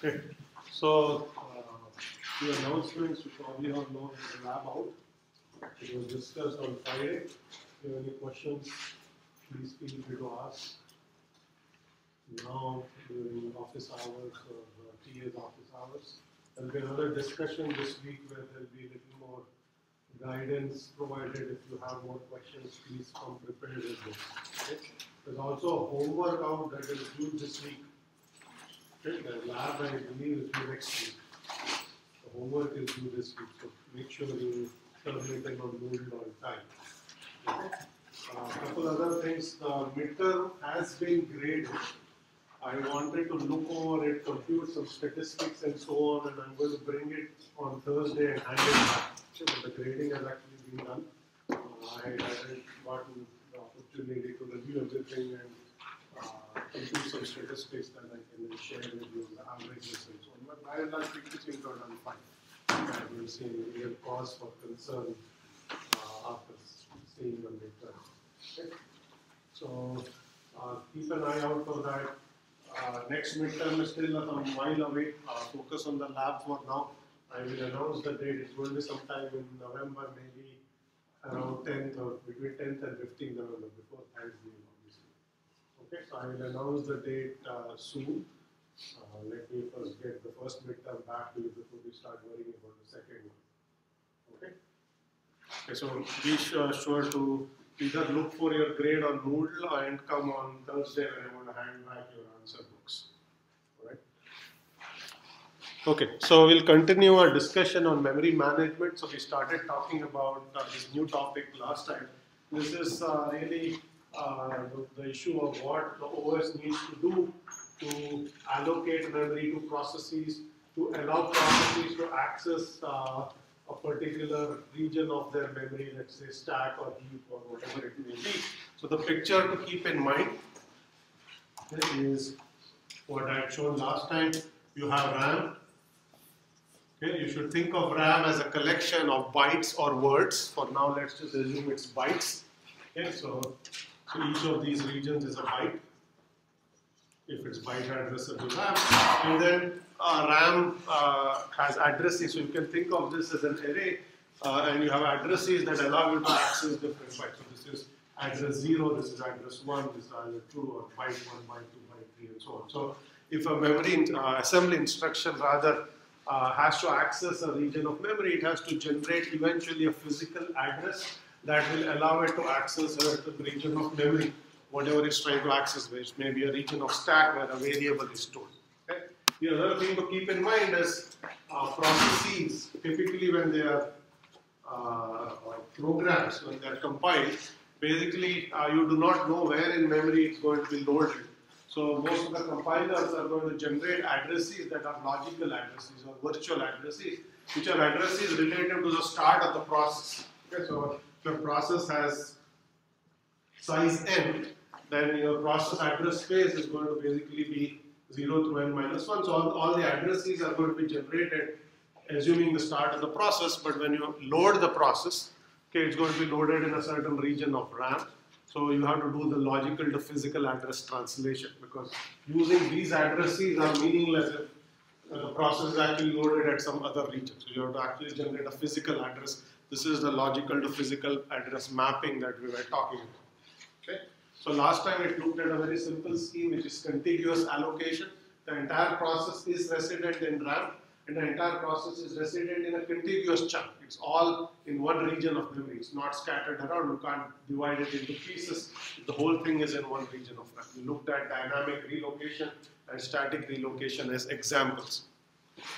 Okay. So, the announcements you probably all know is the lab out. It was discussed on Friday. If you have any questions, please feel free to ask. Now, during office hours or TA's office hours, there will be another discussion this week where there will be a little more guidance provided. If you have more questions, please come prepared with this. Okay? There's also homework out that is due this week. Okay? The lab, I believe, is due next week. The homework is due this week, so make sure you submit it on Moodle on time. Okay? A couple other things. The midterm has been graded. I wanted to look over it, compute some statistics and so on, and I'm going to bring it on Thursday and hand it back. So the grading has actually been done. I hadn't gotten the opportunity to review everything and compute some statistics that I can then share with you, the averages and so on. But by and large, it seems to have done fine. I will see any real cause for concern after seeing the midterm. Okay? So keep an eye out for that. Next midterm is still a while away. Focus on the lab for now. I will announce the date. It's going to be sometime in November, maybe around 10th or between 10th and 15th November, before Thanksgiving, obviously. Okay, so I will announce the date soon. Let me first get the first midterm back to you before we start worrying about the second one. Okay? Okay, so be sure to either look for your grade on Moodle and come on Thursday when I want to hand back your answer books. Alright. Okay, so we'll continue our discussion on memory management. So we started talking about this new topic last time. This is really the issue of what the OS needs to do to allocate memory to processes, to allow processes to access a particular region of their memory, let's say stack or heap or whatever it may be. So the picture to keep in mind is what I had shown last time. You have RAM. Okay, you should think of RAM as a collection of bytes or words. For now, let's just assume it's bytes. Okay, so each of these regions is a byte. If it's byte addressable RAM, and then RAM has addresses, so you can think of this as an array, and you have addresses that allow you to access different bytes. So this is address 0, this is address 1, this is address 2, or byte 1, byte 2, byte 3, and so on. So if a memory assembly instruction rather has to access a region of memory, it has to generate eventually a physical address that will allow it to access a region of memory, whatever it's trying to access, which may be a region of stack where a variable is stored. Okay? The other thing to keep in mind is processes, typically when they are programs, when they are compiled, basically you do not know where in memory it's going to be loaded. So most of the compilers are going to generate addresses that are logical addresses or virtual addresses, which are addresses related to the start of the process. Okay? So if your process has size n, then your process address space is going to basically be 0 through n minus 1. So all the addresses are going to be generated assuming the start of the process, but when you load the process, okay, it's going to be loaded in a certain region of RAM. So you have to do the logical to physical address translation, because using these addresses are meaningless if the process is actually loaded at some other region. So you have to actually generate a physical address. This is the logical to physical address mapping that we were talking about. Okay? So last time it looked at a very simple scheme, which is contiguous allocation. The entire process is resident in RAM, and the entire process is resident in a contiguous chunk. It's all in one region of memory. It's not scattered around. You can't divide it into pieces. The whole thing is in one region of RAM. We looked at dynamic relocation and static relocation as examples.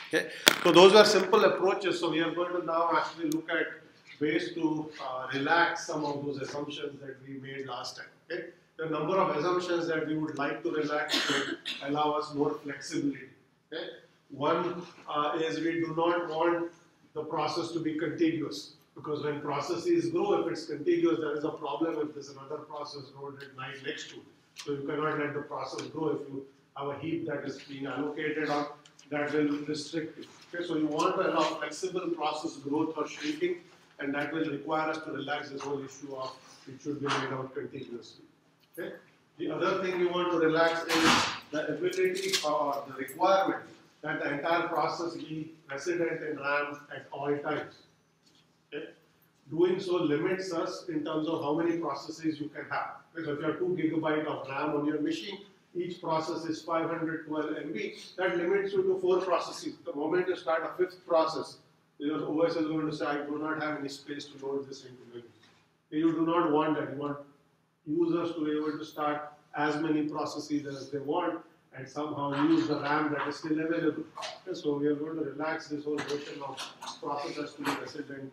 Okay? So those were simple approaches. So we are going to now actually look at ways to relax some of those assumptions that we made last time. Okay? The number of assumptions that we would like to relax to allow us more flexibility. Okay? One is we do not want the process to be contiguous, because when processes grow, if it's contiguous, there is a problem if there's another process loaded right next to it. So you cannot let the process grow. If you have a heap that is being allocated on, that will restrict it. Okay? So you want to allow flexible process growth or shrinking, and that will require us to relax this whole issue of it should be laid out contiguously. Okay? The other thing we want to relax is the ability or the requirement that the entire process be resident in RAM at all times. Okay? Doing so limits us in terms of how many processes you can have. So if you have 2 GB of RAM on your machine, each process is 512 MB, that limits you to 4 processes. The moment you start a 5th process, your OS is going to say, I do not have any space to load this into memory. You do not want that. You want users to be able to start as many processes as they want and somehow use the RAM that is still available. Okay, so we are going to relax this whole notion of processors to be resident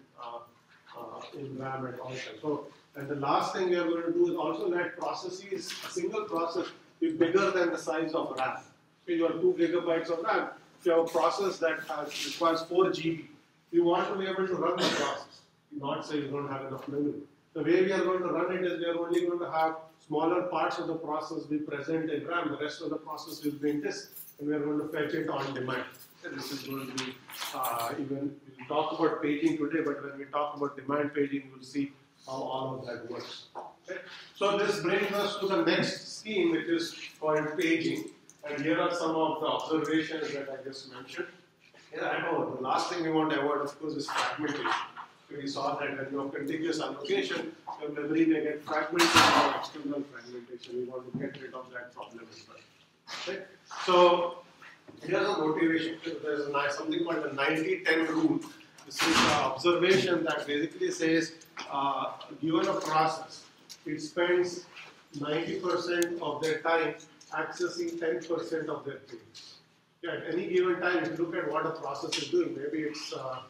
in RAM at all times. So, and the last thing we are going to do is also let processes, a single process, be bigger than the size of RAM. So you have 2 GB of RAM. If you have a process that requires 4 GB, you want to be able to run the process, not say you don't have enough memory. The way we are going to run it is we are only going to have smaller parts of the process be present in RAM, the rest of the process will be in disk, and we are going to fetch it on demand. And this is going to be, we'll talk about paging today, but when we talk about demand paging, you'll see how all of that works. Okay? So this brings us to the next scheme, which is called paging. And here are some of the observations that I just mentioned. Yeah, I know the last thing we want to avoid, of course, is fragmentation. We saw that when you have contiguous allocation, your memory may get fragmented or external fragmentation. We want to get rid of that problem as well. Okay? So here's a motivation. There's something called the 90-10 rule. This is an observation that basically says, given a process, it spends 90% of their time accessing 10% of their things. Yeah, at any given time, if you look at what a process is doing, maybe it's a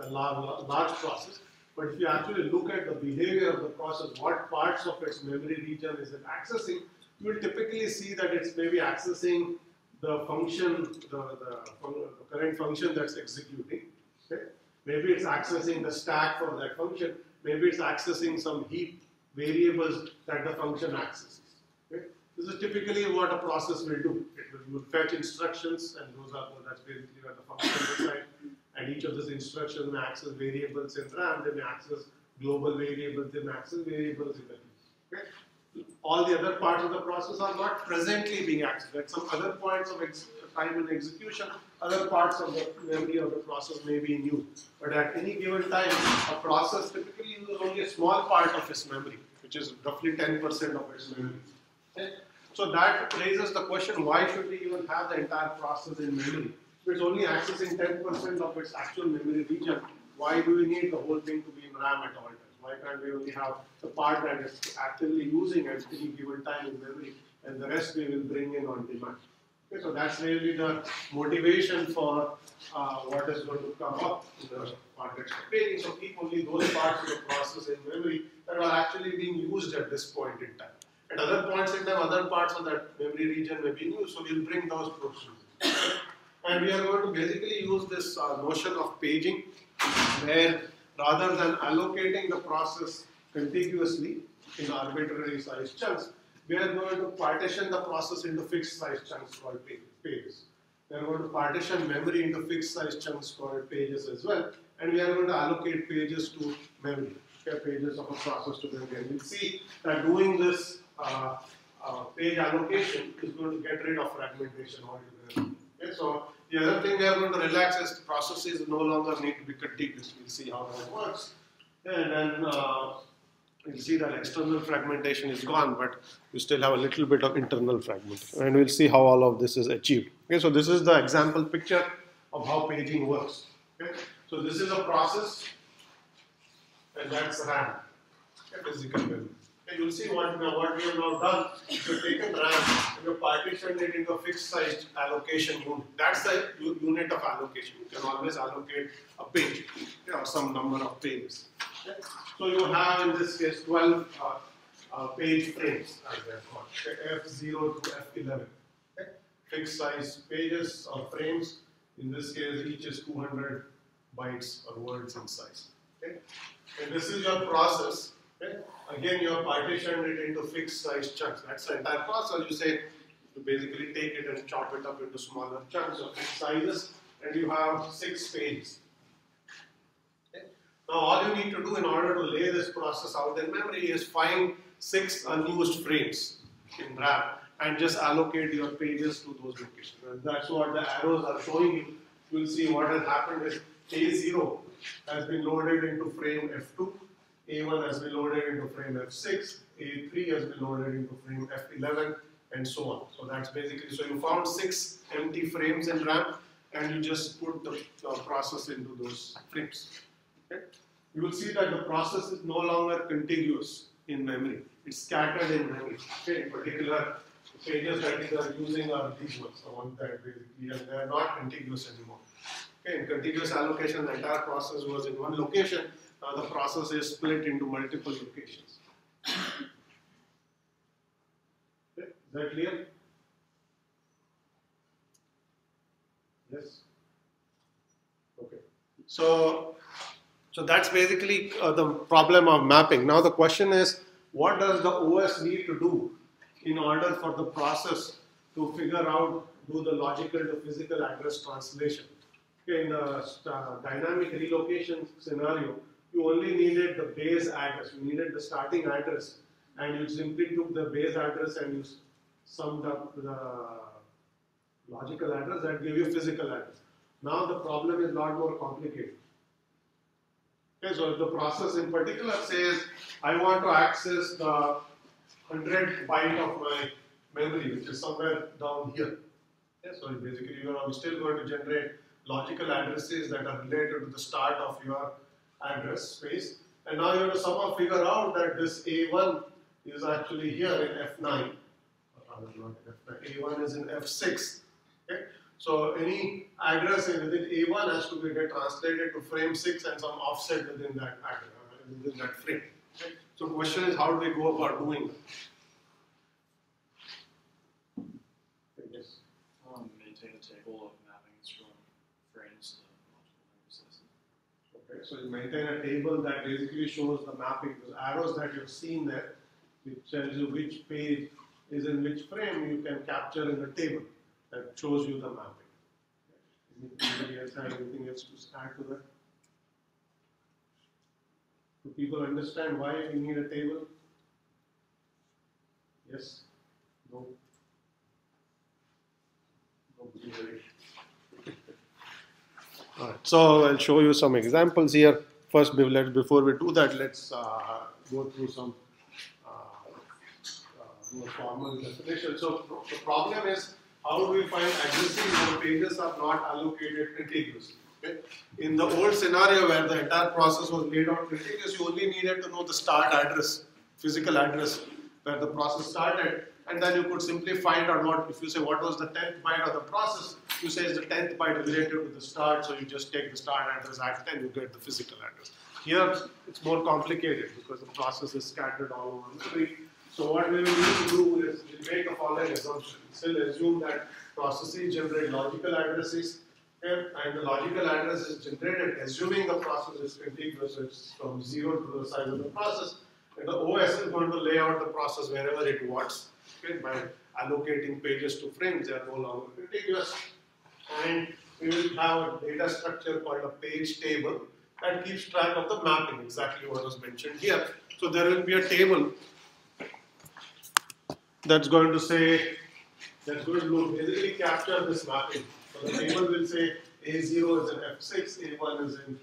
large process, but if you actually look at the behavior of the process, what parts of its memory region is it accessing, you will typically see that it's maybe accessing the function, the current function that's executing. Okay? Maybe it's accessing the stack for that function. Maybe it's accessing some heap variables that the function accesses. Okay? This is typically what a process will do. It will fetch instructions, and that's basically where the function resides. And each of these instructions may access variables in RAM, they may access global variables, they may access variables in the heap. Okay? All the other parts of the process are not presently being accessed. At some other points of time in execution, other parts of the memory of the process may be in use. But at any given time, a process typically uses only a small part of its memory, which is roughly 10% of its memory. Okay? So that raises the question, why should we even have the entire process in memory? If it's only accessing 10% of its actual memory region, why do we need the whole thing to be in RAM at all times? Why can't we only have the part that is actively using at any given time in memory, and the rest we will bring in on demand? Okay, so that's really the motivation for what is going to come up in the context of paging. So keep only those parts of the process in memory that are actually being used at this point in time. At other points in time, other parts of that memory region may be in use, so we'll bring those processes. And we are going to basically use this notion of paging, where rather than allocating the process contiguously in arbitrary size chunks, we are going to partition the process into fixed size chunks called pages. We are going to partition memory into fixed size chunks called pages as well, and we are going to allocate pages to memory, pages of a process to memory. And we'll see that doing this page allocation is going to get rid of fragmentation altogether. Okay, so the other thing we are going to relax is the processes no longer need to be contiguous. We'll see how that works. And then we'll see that external fragmentation is gone, but we still have a little bit of internal fragmentation. And we'll see how all of this is achieved. Okay, so this is the example picture of how paging works. Okay, so this is a process, and that's RAM, physical memory. You'll see what we have now done. We've taken RAM and we've partitioned it into a fixed sized allocation unit. That's the unit of allocation. You can always allocate a page or some number of pages. Okay? So you have in this case 12 page frames, as they're called, F0 to F11. Okay? Fixed size pages or frames. In this case, each is 200 bytes or words in size. Okay? And this is your process. Okay? Again, you have partitioned it into fixed size chunks. That's the entire process. You say, you basically take it and chop it up into smaller chunks of fixed sizes, and you have 6 pages. Okay? Now, all you need to do in order to lay this process out in memory is find 6 unused frames in RAM and just allocate your pages to those locations. And that's what the arrows are showing you. You will see what has happened is A0 has been loaded into frame F2, A1 has been loaded into frame F6, A3 has been loaded into frame F11, and so on. So that's basically, so you found 6 empty frames in RAM, and you just put the process into those frames. Okay? You will see that the process is no longer contiguous in memory. It's scattered in memory. Okay? In particular, the pages that we are using are these ones, the ones that basically, and they are not contiguous anymore. Okay? In contiguous allocation, the entire process was in one location. Now the process is split into multiple locations. Okay? Is that clear? Yes? Okay. So that's basically the problem of mapping. Now the question is, what does the OS need to do in order for the process to figure out, do the logical to physical address translation? Okay, in the dynamic relocation scenario, you only needed the base address, you needed the starting address, and you simply took the base address and you summed up the logical address that gave you physical address. Now the problem is a lot more complicated. Okay, so if the process in particular says, I want to access the 100 byte of my memory, which is somewhere down here. Okay, so basically you are still going to generate logical addresses that are related to the start of your address space. And now you have to somehow figure out that this A1 is actually here in F9. Or rather not in F9. A1 is in F6. Okay? So any address within A1 has to get translated to frame 6 and some offset within that frame. Okay? So the question is, how do we go about doing that? Yes. Maintain a table of mappings from frames to logical addresses. Okay, so you maintain a table that basically shows the mapping, the arrows that you've seen there, which tells you which page is in which frame you can capture in the table that shows you the mapping. Anybody else have anything else to add to that? Do people understand why we need a table? Yes? No? Nobody worry. Alright, so I'll show you some examples here. First, before we do that, let's go through some more formal definition. So the problem is, how do we find addresses when pages are not allocated contiguously? Okay? In the old scenario where the entire process was laid out contiguous, you only needed to know the start address, physical address where the process started, and then you could simply find out what, if you say what was the 10th byte of the process, you say it's the 10th byte related to the start, so you just take the start address at 10, you get the physical address. Here, it's more complicated because the process is scattered all over the screen. So what we will need to do is we'll make the following assumption. Still assume that processes generate logical addresses, and the logical address is generated assuming the process is contiguous, it's from 0 to the size of the process, and the OS is going to lay out the process wherever it wants. Okay, by allocating pages to frames, they are no longer contiguous. And we will have a data structure called a page table that keeps track of the mapping, exactly what was mentioned here. So there will be a table that's going to say, that's going to basically capture this mapping. So the table will say A0 is in F6, A1 is in,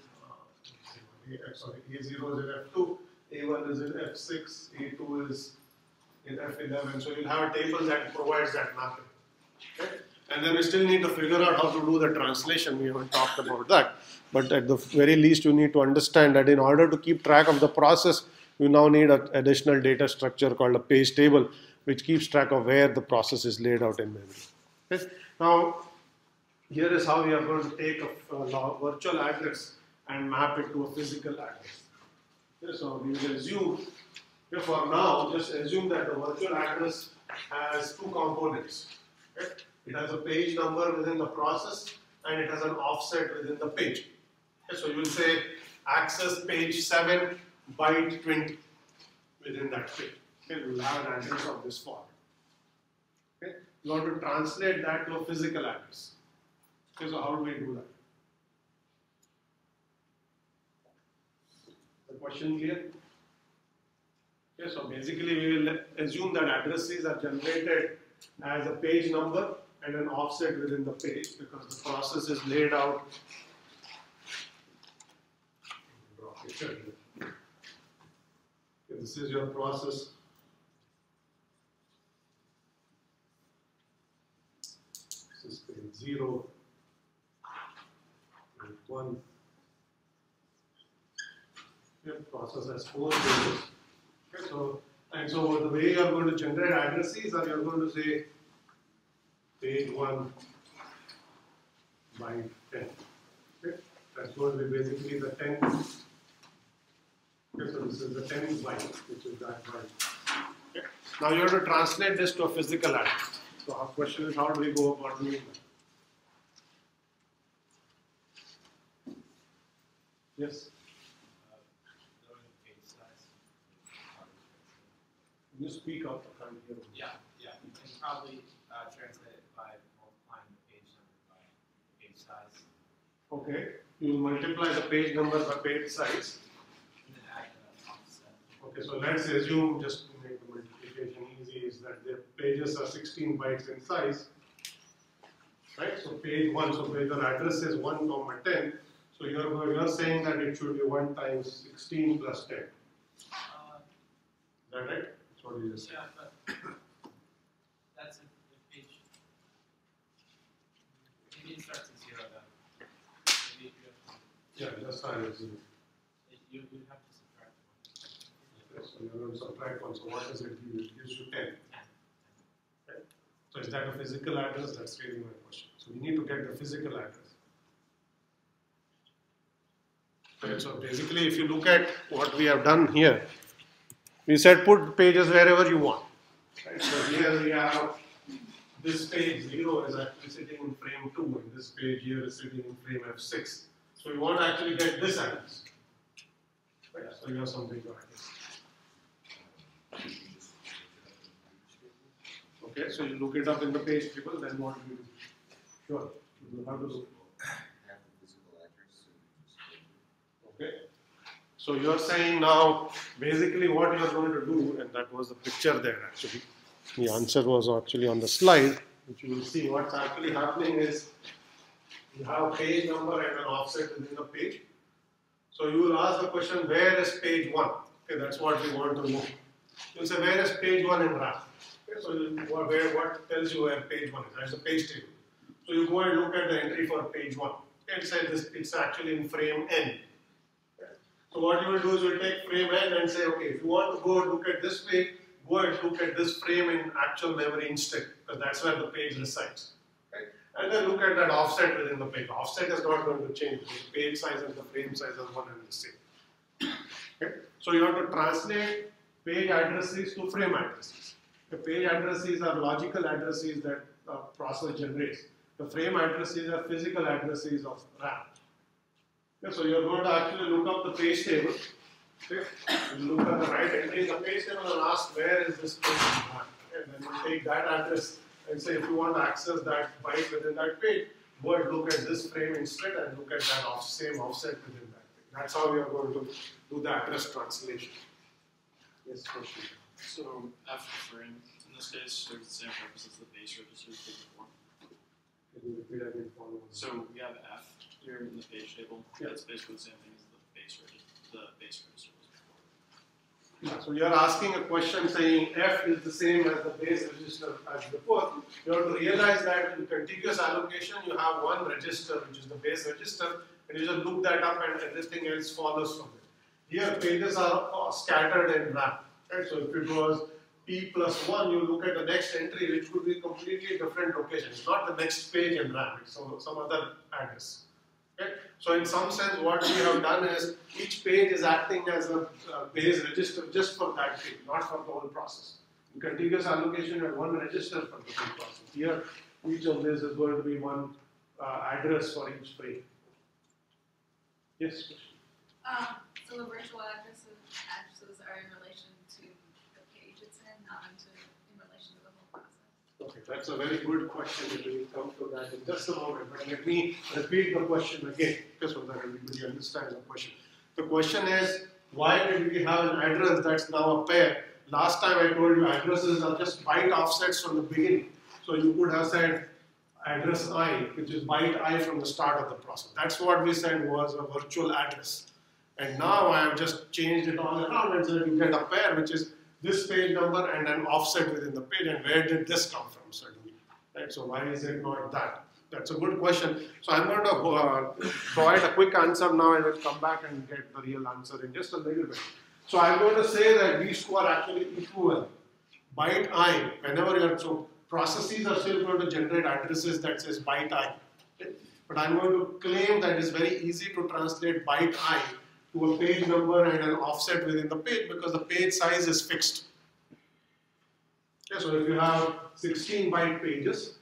A0 is in F2, A1 is in F6, A2 is in F11. So you'll have a table that provides that mapping. Okay? And then we still need to figure out how to do the translation. We haven't talked about that. But at the very least, you need to understand that in order to keep track of the process, you now need an additional data structure called a page table, which keeps track of where the process is laid out in memory. Okay? Now, here is how we are going to take a virtual address and map it to a physical address. Okay? So we will assume, for now, just assume that the virtual address has two components. Okay? It has a page number within the process and it has an offset within the page. Okay? So you will say access page 7 byte 20 within that page. Okay? We will have an address of this form. Okay? You want to translate that to a physical address. Okay, so how do we do that? The question clear? Okay, so basically we will assume that addresses are generated as a page number and an offset within the page, because the process is laid out. This is your process. This is page 0, page 1. Your process has 4 pages. Okay, so the way you are going to generate addresses, or you are going to say page 1 by 10. Okay, that's going to be basically the 10. Okay, so this is the 10th byte, which is that byte. Okay. Now you have to translate this to a physical address. So our question is, how do we go about doing that? Yes? Can you speak up? I can't hear you. Yeah. You can probably translate it by multiplying the page number by page size. Okay. You will multiply the page number by page size. And then add the offset. Okay, so let's assume, just to make the multiplication easy, is that the pages are 16 bytes in size. Right? So page 1, so where the address is 1, 10. So you're saying that it should be 1 times 16 plus 10. Is that right? That's what you just said. Yeah, but that's a page. Maybe it starts at 0 then. Maybe if you have to, Yeah, just start with 0. you have to subtract 1. Okay, so you're going to subtract 1. So what does it give you? It gives you 10. 10. Right? So is that a physical address? That's really my question. So we need to get the physical address. Right, so basically, if you look at what we have done here, we said put pages wherever you want. Right, so here we have this page 0 is actually sitting in frame 2, and this page here is sitting in frame F6. So we want to actually get this address. Right, so you have something to address. Okay, so you look it up in the page table, then what do you do? Sure, you have to look. Okay. So you are saying now, basically what you are going to do, and that was the picture there actually. The answer was actually on the slide, which you will see. What's actually happening is you have a page number and an offset within the page. So you will ask the question, where is page 1? Okay, that's what we want to know. You will say, where is page 1 in RAM? Okay, so what tells you where page 1 is? That's the page table. So you go and look at the entry for page 1. Okay, it says it's actually in frame N. So what you will do is you will take frame N and say, okay, if you want to go and look at this page, go and look at this frame in actual memory instead, because that's where the page resides. Okay? And then look at that offset within the page. Offset is not going to change. The page size and the frame size are one and the same. Okay? So you have to translate page addresses to frame addresses. The page addresses are logical addresses that the process generates. The frame addresses are physical addresses of RAM. Okay, so you're going to actually look up the page table. Okay? You look at the right entry in the page table and ask where is this page in RAM. Okay? And then you take that address and say if you want to access that byte within that page, go and look at this frame instead and look at that same offset within that page. That's how we are going to do the address translation. Yes, question. So F frame in this case serves the same purpose as the base register before. Can you repeat again for me? So we have F here in the page table. Yeah. That's basically the same thing as the base register was before. Yeah, so you are asking a question saying F is the same as the base register as before. You have to realize that in contiguous allocation you have one register which is the base register, and you just look that up and everything else follows from it. Here pages are scattered in RAM. Right? So if it was P plus 1, you look at the next entry which could be completely different location. It's not the next page in RAM, it's some other address. Okay? So in some sense what we have done is each page is acting as a base register just for that page, not for the whole process. In contiguous allocation you have one register for the whole process. Here each of this is going to be one address for each frame. Yes? So the virtual addresses are in relation to the page it's in, not in relation to the whole process. Okay, that's a very good question. We will come to that in just a moment. But let me repeat the question again, just so that everybody understands the question. The question is, why did we have an address that's now a pair last time I told you addresses are just byte offsets from the beginning. So you could have said address I, which is byte I from the start of the process. That's what we said was a virtual address. And now I have just changed it all around and said you get a pair, which is this page number and an offset within the page. And where did this come from suddenly? Right? So why is it not that? That's a good question. So I'm going to provide a quick answer now and we'll come back and get the real answer in just a little bit. So I'm going to say that these two are actually equivalent. Byte I, whenever you're, so processes are still going to generate addresses that says byte I. Okay? But I'm going to claim that it's very easy to translate byte I to a page number and an offset within the page because the page size is fixed. Okay, so if you have 16 byte pages,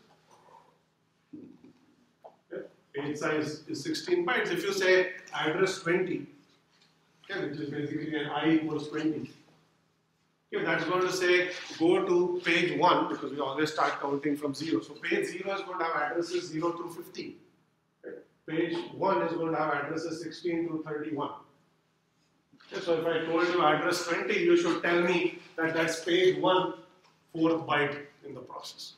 page size is 16 bytes. If you say address 20, okay, which is basically an I equals 20, okay, that's going to say go to page 1 because we always start counting from 0. So page 0 is going to have addresses 0 through 15. Okay. Page 1 is going to have addresses 16 through 31. Okay, so if I told you address 20, you should tell me that that's page 1, 4th byte in the process.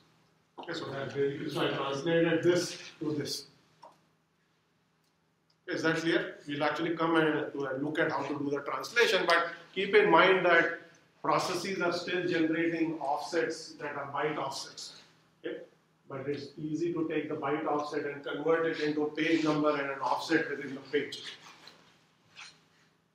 Okay, so that basically, so I translated this to this. Is that clear? We'll actually come and look at how to do the translation, but keep in mind that processes are still generating offsets that are byte offsets. Okay? But it's easy to take the byte offset and convert it into a page number and an offset within the page.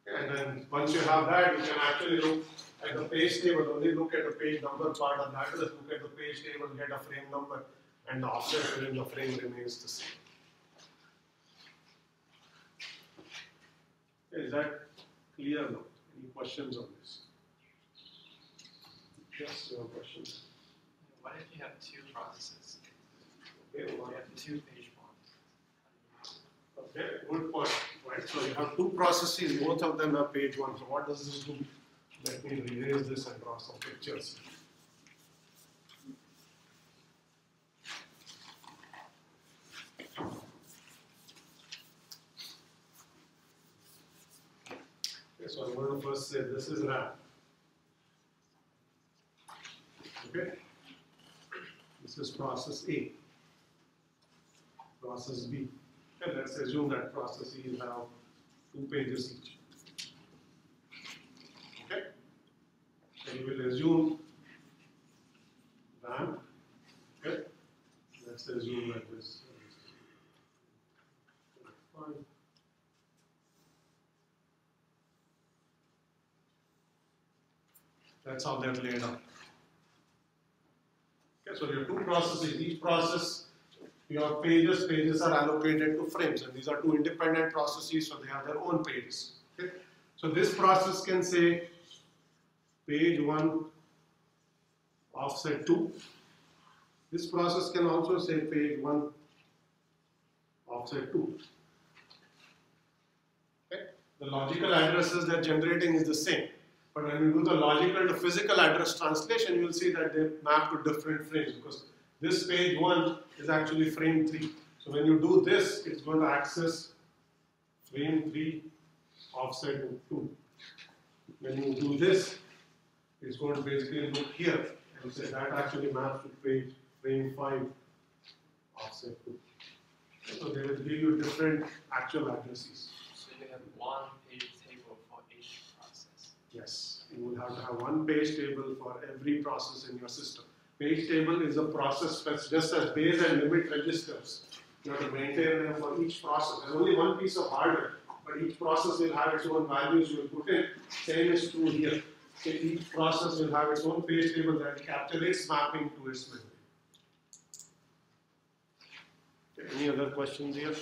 And then once you have that, you can actually look at the page table, only look at the page number part of that, just look at the page table, get a frame number, and the offset within the frame remains the same. Is that clear now? Any questions on this? Yes, you have questions? What if you have two processes? Okay, You well, have two page bonds. okay, good point. Right, so you have two processes, both of them have page 1. So what does this do? Let me erase this and draw some pictures. Okay, so I'm going to first say this is RAM. Okay, this is process A. Process B. Okay, let's assume that processes have 2 pages each. Okay, so you will assume RAM. Okay, let's assume that this is 5. That's how they're laid out. Okay, so you have 2 processes. Each process, your pages are allocated to frames, and these are 2 independent processes, so they have their own pages. Okay? So this process can say page 1 offset 2. This process can also say page 1 offset 2. Okay? The logical addresses they're generating is the same. But when you do the logical to physical address translation, you will see that they map to different frames because this page 1 is actually frame 3. So when you do this, it's going to access frame 3 offset 2. When you do this, it's going to basically look here and say that actually maps to page frame 5 offset 2. So they will give you different actual addresses. So you have one page table for each process. Yes, you will have to have one page table for every process in your system. Page table is a process just as base and limit registers. You have to maintain them for each process. There's only one piece of hardware, but each process will have its own values you will put in. Same is true here. Okay, each process will have its own page table that calculates mapping to its memory. Okay, any other questions here?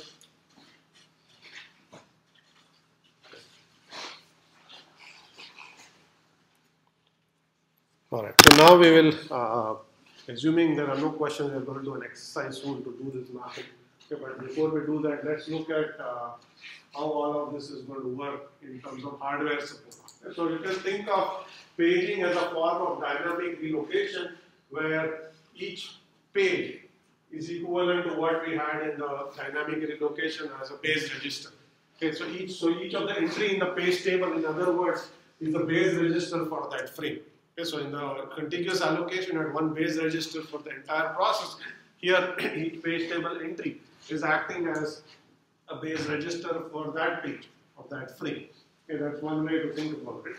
Alright, so now we will, assuming there are no questions, we are going to do an exercise soon to do this mapping. Okay, but before we do that, let's look at how all of this is going to work in terms of hardware support. Okay, so you can think of paging as a form of dynamic relocation where each page is equivalent to what we had in the dynamic relocation as a base register. Okay, so each of the entry in the page table, in other words, is the base register for that frame. Okay, so in the contiguous allocation, you had one base register for the entire process. Here, each page table entry is acting as a base register for that page of that frame. Okay, that's one way to think about it.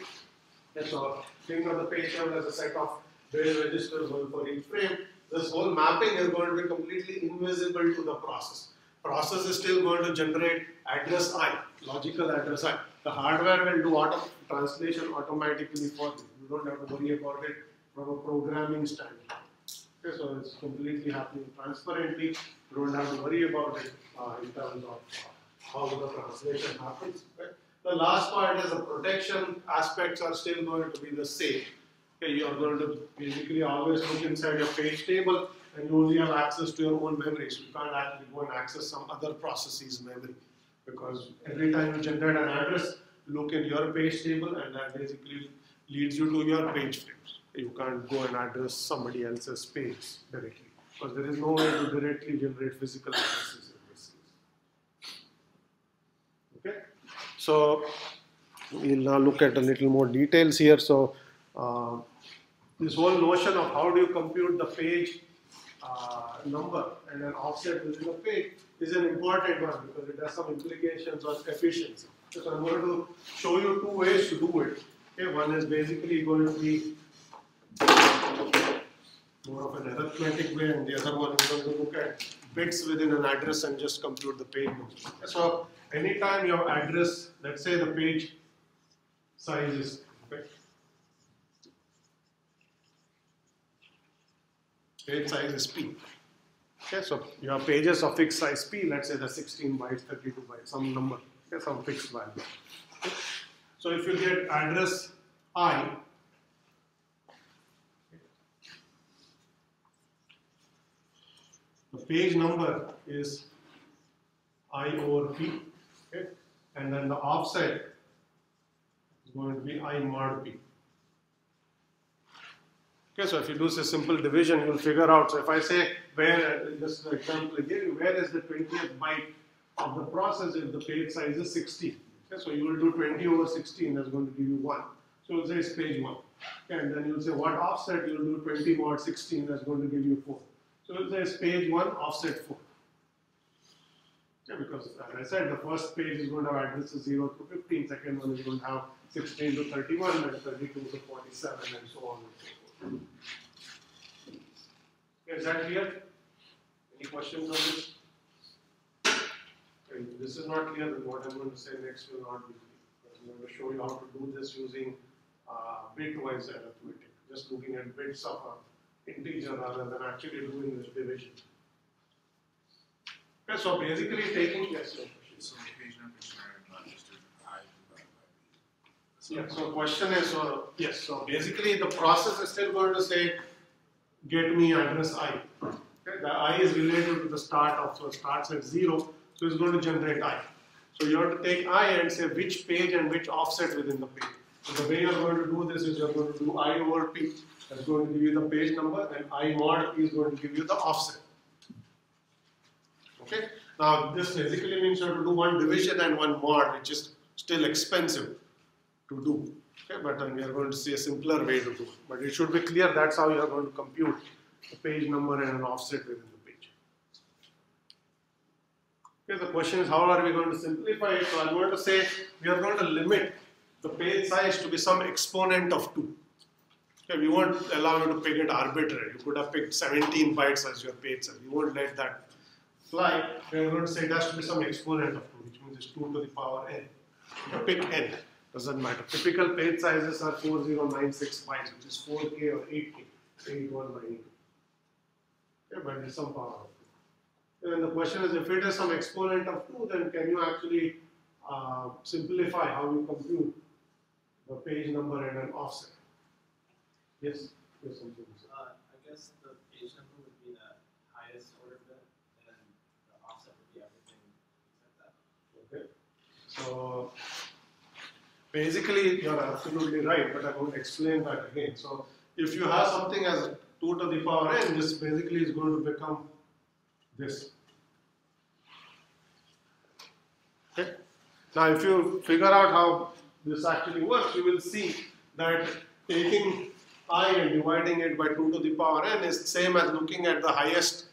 Okay, so think of the page table as a set of base registers, one for each frame. This whole mapping is going to be completely invisible to the process. Process is still going to generate address I, logical address I. The hardware will do translation automatically for you. You don't have to worry about it from a programming standpoint. Okay, so it's completely happening transparently. You don't have to worry about it in terms of how the translation happens. Okay. The last part is the protection aspects are still going to be the same. Okay, you are going to basically always look inside your page table and you only have access to your own memory. So you can't actually go and access some other processes memory. Because every time you generate an address, look in your page table and that basically leads you to your page frames. You can't go and address somebody else's page directly. Because there is no way to directly generate physical addresses in this case. Okay? So we'll now look at a little more details here. So this whole notion of how do you compute the page number and an offset within the page is an important one because it has some implications on efficiency. So I'm going to show you two ways to do it. Okay, one is basically going to be more of an arithmetic way, and the other one is going to look at bits within an address and just compute the page number. So anytime your address, let's say the page size is, okay, page size is P. Okay, so your pages of fixed size P, let's say the 16 bytes, 32 bytes, some number, okay, some fixed value. Okay. So if you get address I, the page number is I over P, okay, and then the offset is going to be I mod P. Okay, so if you do a simple division, you'll figure out. So if I say where, just an example I gave you, where is the 20th byte of the process if the page size is 16? Okay, so you will do 20 over 16, that's going to give you 1. So you'll say it's page 1. Okay, and then you'll say what offset, you'll do 20 mod 16, that's going to give you 4. So you'll say it's page 1, offset 4. Okay, because as I said, the first page is going to have addresses 0 to 15, second one is going to have 16 to 31, and 32 to 47, and so on and so forth. Is that clear? Any questions on this? Okay, if this is not clear, then what I'm going to say next will not be clear. I'm going to show you how to do this using bitwise arithmetic, just looking at bits of an integer rather than actually doing this division. Okay, so basically taking, yes, no question. So the page numbers are not just I divided by B. Yeah, so question is, yes, so basically the process is still going to say, get me address I. Okay, the I is related to the start of, so it starts at 0, so it's going to generate I. So you have to take I and say which page and which offset within the page. So the way you're going to do this is you're going to do I over P, that's going to give you the page number, and I mod P is going to give you the offset. Okay, now this basically means you have to do one division and one mod, which is still expensive to do. Okay, but we are going to see a simpler way to do it. But it should be clear that's how you are going to compute the page number and an offset within the page. Okay, the question is how are we going to simplify it? So I'm going to say we are going to limit the page size to be some exponent of 2. Okay, we won't allow you to pick it arbitrary. You could have picked 17 bytes as your page size. We won't let that fly. We are going to say it has to be some exponent of 2, which means it's 2 to the power n. You pick n. Doesn't matter. Typical page sizes are 4096 bytes, which is 4K or 8K, 8192. Okay, but there's some power of 2. And the question is, if it is some exponent of 2, then can you actually simplify how you compute the page number and an offset? Yes? Yes, something to say. I guess the page number would be the highest order bit, and the offset would be everything except that. Okay. So basically, you're absolutely right, but I won't explain that again. So if you have something as 2 to the power n, this basically is going to become this. Okay. Now, if you figure out how this actually works, you will see that taking I and dividing it by 2 to the power n is same as looking at the highest,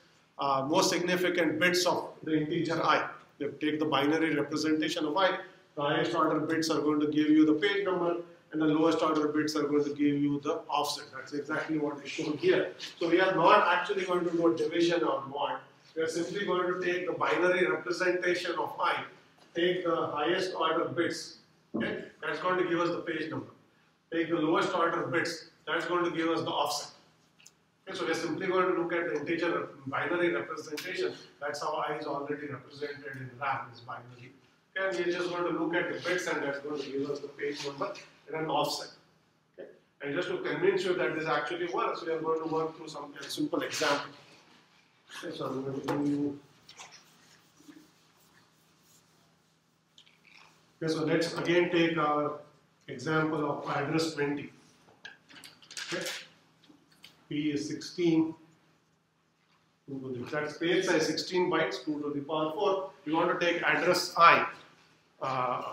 most significant bits of the integer I. You take the binary representation of I, the highest order bits are going to give you the page number, and the lowest order bits are going to give you the offset. That's exactly what is shown here. So we are not actually going to do a division or mod. We are simply going to take the binary representation of I, take the highest order bits, okay? That's going to give us the page number. Take the lowest order bits, that's going to give us the offset. Okay, so we are simply going to look at the integer binary representation. That's how I is already represented in RAM, is binary. Okay, and we are just going to look at the bits, and that's going to give us the page number and an offset. Okay? And just to convince you that this actually works, we are going to work through some simple example. Okay, so I'm going to give you. Okay, so let's again take our example of address 20. Okay. P is 16. That's page size 16 bytes, 2 to the power 4. We want to take address I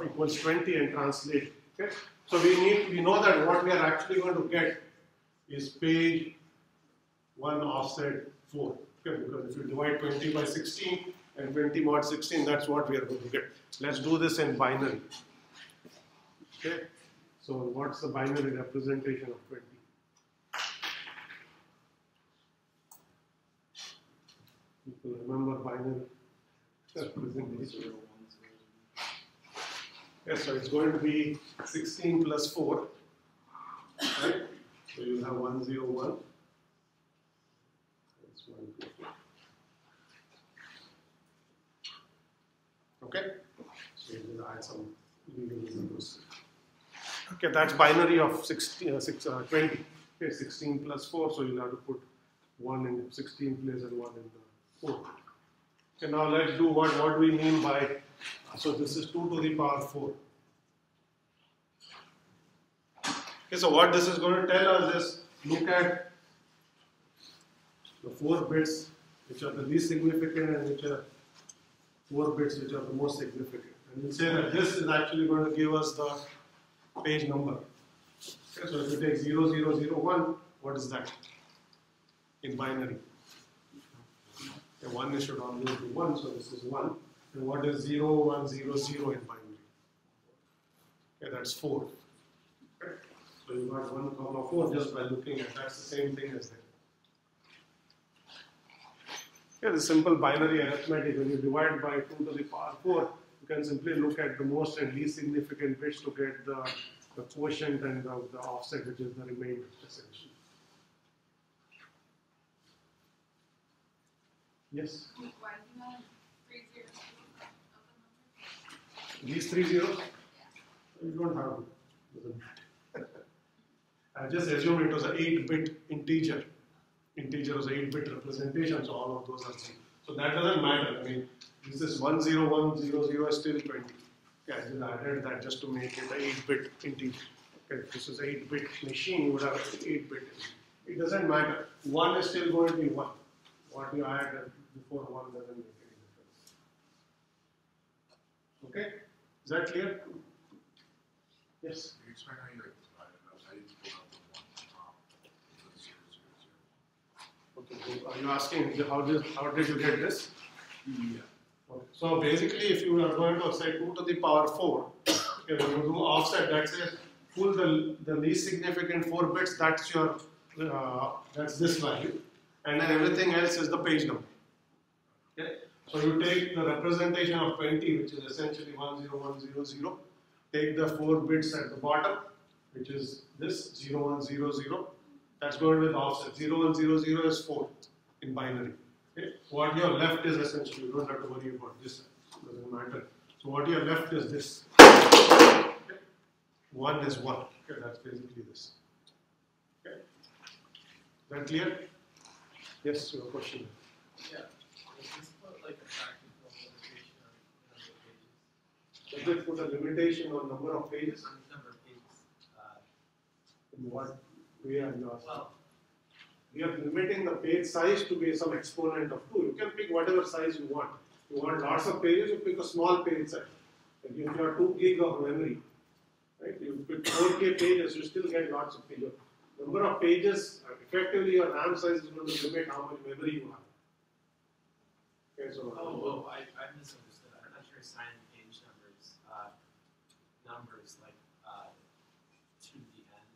equals 20 and translate it. Okay. So we know that what we are actually going to get is page 1 offset 4. Okay, because if you divide 20 by 16 and 20 mod 16, that's what we are going to get. Let's do this in binary. Okay. So what's the binary representation of 20? People remember binary representation. Yes, so it's going to be 16 plus 4, right? So you'll have 101. That's 1, 2, 4. Okay? So you will add some legal numbers. Okay, that's binary of 20. Okay, 16 plus 4, so you'll have to put 1 in 16 place and 1 in the 4. Okay, now let's do what do we mean by, so this is 2 to the power 4. Okay, so what this is going to tell us is, look at the 4 bits which are the least significant and which are 4 bits which are the most significant. And we'll say that this is actually going to give us the page number. Okay, so if you take 0001, what is that in binary? Okay, 1 should always be 1, so this is 1. And what is 0100 in binary? Okay, that's 4. Okay, so you got 1 comma 4 just by looking at that's the same thing as that. Okay, the simple binary arithmetic, when you divide by 2 to the power 4, you can simply look at the most and least significant bits to get the quotient and the offset, which is the remainder, essentially. Yes? Why do you have 3 zeros of the number? These 3 zeros? You don't have to. I just assumed it was an 8-bit integer. Integer was an 8-bit representation, so all of those are 0. So that doesn't matter. I mean, this is 10100 is still 20. Yeah, I just added that just to make it an 8-bit integer. Okay, if this is an 8-bit machine, you would have an 8-bit. It doesn't matter. 1 is still going to be 1. What you add before 1 doesn't make any difference. Okay? Is that clear? Yes? Can you explain how you like divided up? How you pull out the 1 from the 0, 0, 0? Okay, so are you asking how did you get this? Yeah. Okay. So basically, if you are going to say 2 to the power 4, okay, when you do offset, that says pull the least significant 4 bits, that's your that's this value, and then everything else is the page number. Okay? So you take the representation of 20, which is essentially 10100, take the 4 bits at the bottom, which is this 0100, that's going with offset. 0100 is 4 in binary. Okay? What you're left is essentially, you don't have to worry about this, it doesn't matter. So what you're left is this. Okay? 1 is 1. Okay, that's basically this. Okay? Is that clear? Yes, your question. Yeah. Is this put like a practical limitation on number of pages? Does it put a limitation on number of pages? On number of pages. In what way are you asking? Well, We are limiting the page size to be some exponent of 2. You can pick whatever size you want. You want lots of pages, you pick a small page size. Like if you have 2 gig of memory, right? You pick 4K pages, you still get lots of pages. The number of pages, effectively your RAM size is going to limit how much memory you have. Okay, so I misunderstood. I'm not sure assigning page numbers like to the end.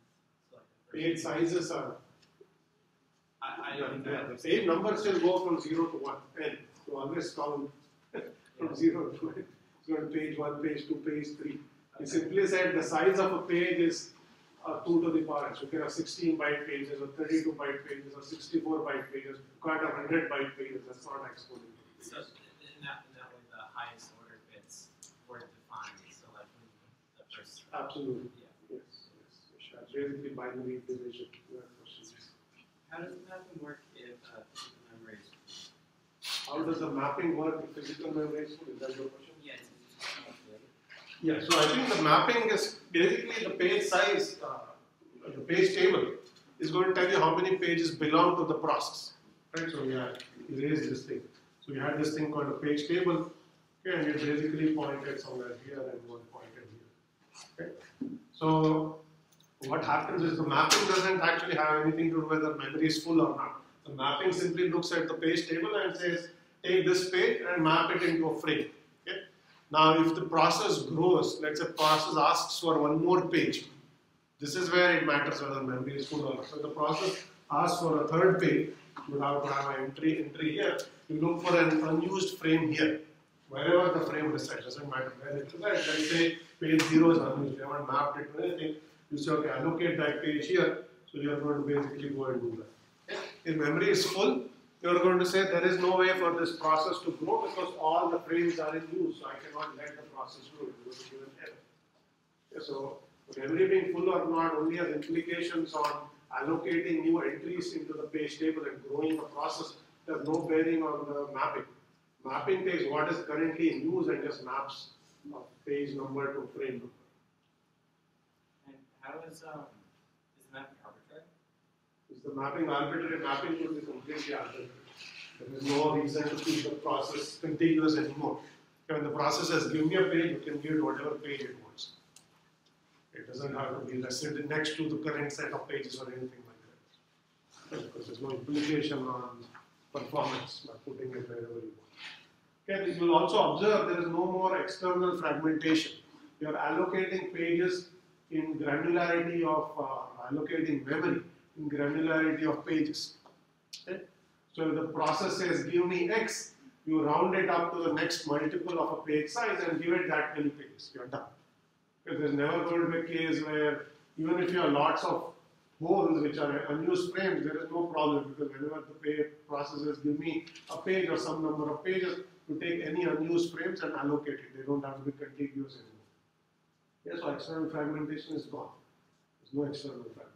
So like the first page sizes are. I don't think The page numbers will go from 0 to 1, and you always count from 0 to 1. So page 1, page 2, page 3. You simply said the size of a page is 2 to the power n. So you can have 16 byte pages, or 32 byte pages, or 64 byte pages. You can't have 100 byte pages. That's not exponential. So in that way, the highest order bits were defined. So like when the first. Absolutely. Yeah. Yes. Sure. Basically binary division. Your questions. How does mapping work if physical memory is? How does the mapping work in physical memory? Is that your question? Yeah, Yeah, so I think the mapping is basically the page size, the page table is going to tell you how many pages belong to the process. Right? So we have erased this thing. So we had this thing called a page table, okay, and it basically pointed somewhere here and one pointed here. Okay? So what happens is the mapping doesn't actually have anything to do whether memory is full or not. The mapping simply looks at the page table and says, take this page and map it into a frame. Okay? Now, if the process grows, let's say process asks for one more page. This is where it matters whether memory is full or not. So the process asks for a third page. You have to have an entry here. You look for an unused frame here. Wherever the frame resides, doesn't matter where it resides. Let's say page 0 is unused. You haven't mapped it to anything. You say, okay, allocate that page here. So you are going to basically go and do that. Okay? If memory is full, you are going to say there is no way for this process to grow because all the frames are in use. So I cannot let the process grow. It will give an error. Okay, so memory being full or not only has implications on allocating new entries into the page table and growing the process. There's no bearing on the mapping. Mapping takes what is currently in use and just maps a page number to frame number. And how is mapping arbitrary? Is the mapping arbitrary? Mapping should be completely arbitrary. There is no reason to keep the process contiguous anymore. When the process has given me a page, you can give it whatever page it wants. It doesn't have to be listed next to the current set of pages or anything like that. Because there's no implication on performance by putting it wherever you want. Okay, you will also observe there is no more external fragmentation. You are allocating pages in granularity of allocating memory in granularity of pages. Okay? So if the process says give me X, you round it up to the next multiple of a page size and give it that many pages. You're done. Because there's never going to be a case where even if you have lots of holes which are unused frames, there is no problem because whenever the process says give me a page or some number of pages, you take any unused frames and allocate it. They don't have to be contiguous anymore. Yes, so external fragmentation is gone. There's no external fragmentation.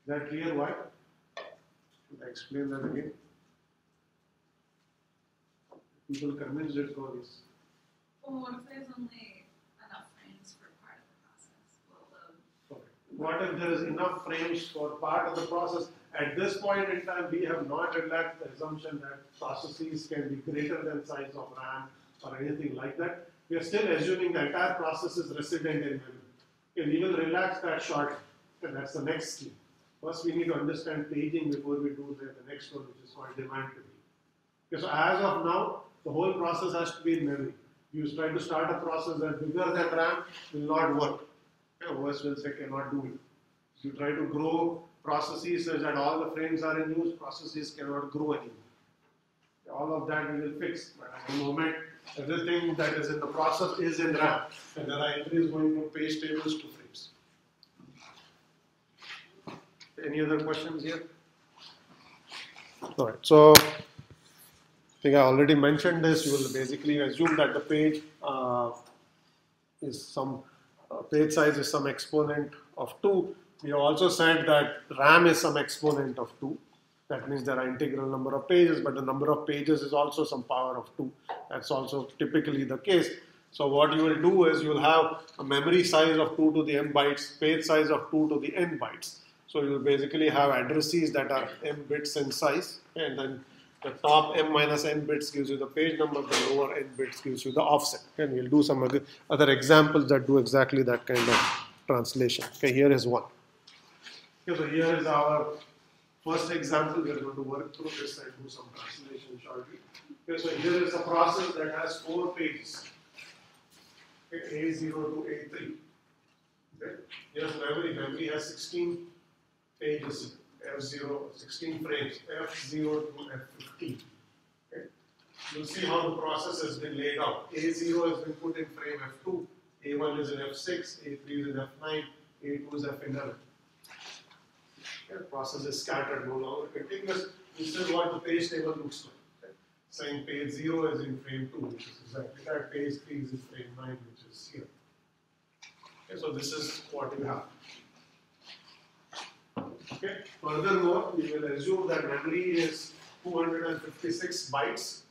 Is that clear why? Should I explain that again? People convinced it's gone, yes. Well, what if there's only enough frames for part of the process? Will the Okay. What if there is enough frames for part of the process? At this point in time, we have not relaxed the assumption that processes can be greater than size of RAM or anything like that. We are still assuming the entire process is resident in memory. We will relax that short, and that's the next scheme. First, we need to understand paging before we do the next one, which is called demand to be. Okay, so as of now, the whole process has to be in memory. You try to start a process that's bigger than RAM, will not work. Okay, OS will say cannot do it. You try to grow processes such that all the frames are in use, processes cannot grow anymore. All of that we will fix. But at the moment, everything that is in the process is in RAM. And there are entries going from page tables to frames. Any other questions here? Alright, so I think I already mentioned this. You will basically assume that the page is some page size is some exponent of 2. We have also said that RAM is some exponent of 2. That means there are integral number of pages, but the number of pages is also some power of 2. That's also typically the case. So what you will do is you will have a memory size of 2 to the m bytes, page size of 2 to the n bytes. So you will basically have addresses that are m bits in size, and then the top m minus n bits gives you the page number, the lower n bits gives you the offset. And we'll do some other examples that do exactly that kind of translation. Okay, here is one. Okay, so here is our first example. We are going to work through this and do some translation shortly. Okay, so here is a process that has 4 pages. Okay, A0 to A3. Okay, here's memory. Memory has 16 pages. F0, 16 frames. F0 to F15. Okay, you'll see how the process has been laid out. A0 has been put in frame F2. A1 is in F6. A3 is in F9. A2 is F11. Okay, the process is scattered, no longer continuous. This is what the page table looks like. Okay. Saying page 0 is in frame 2, which is exactly that. Page 3 is in frame 9, which is here. Okay, so this is what you have. Okay. Furthermore, we will assume that memory is 256 bytes.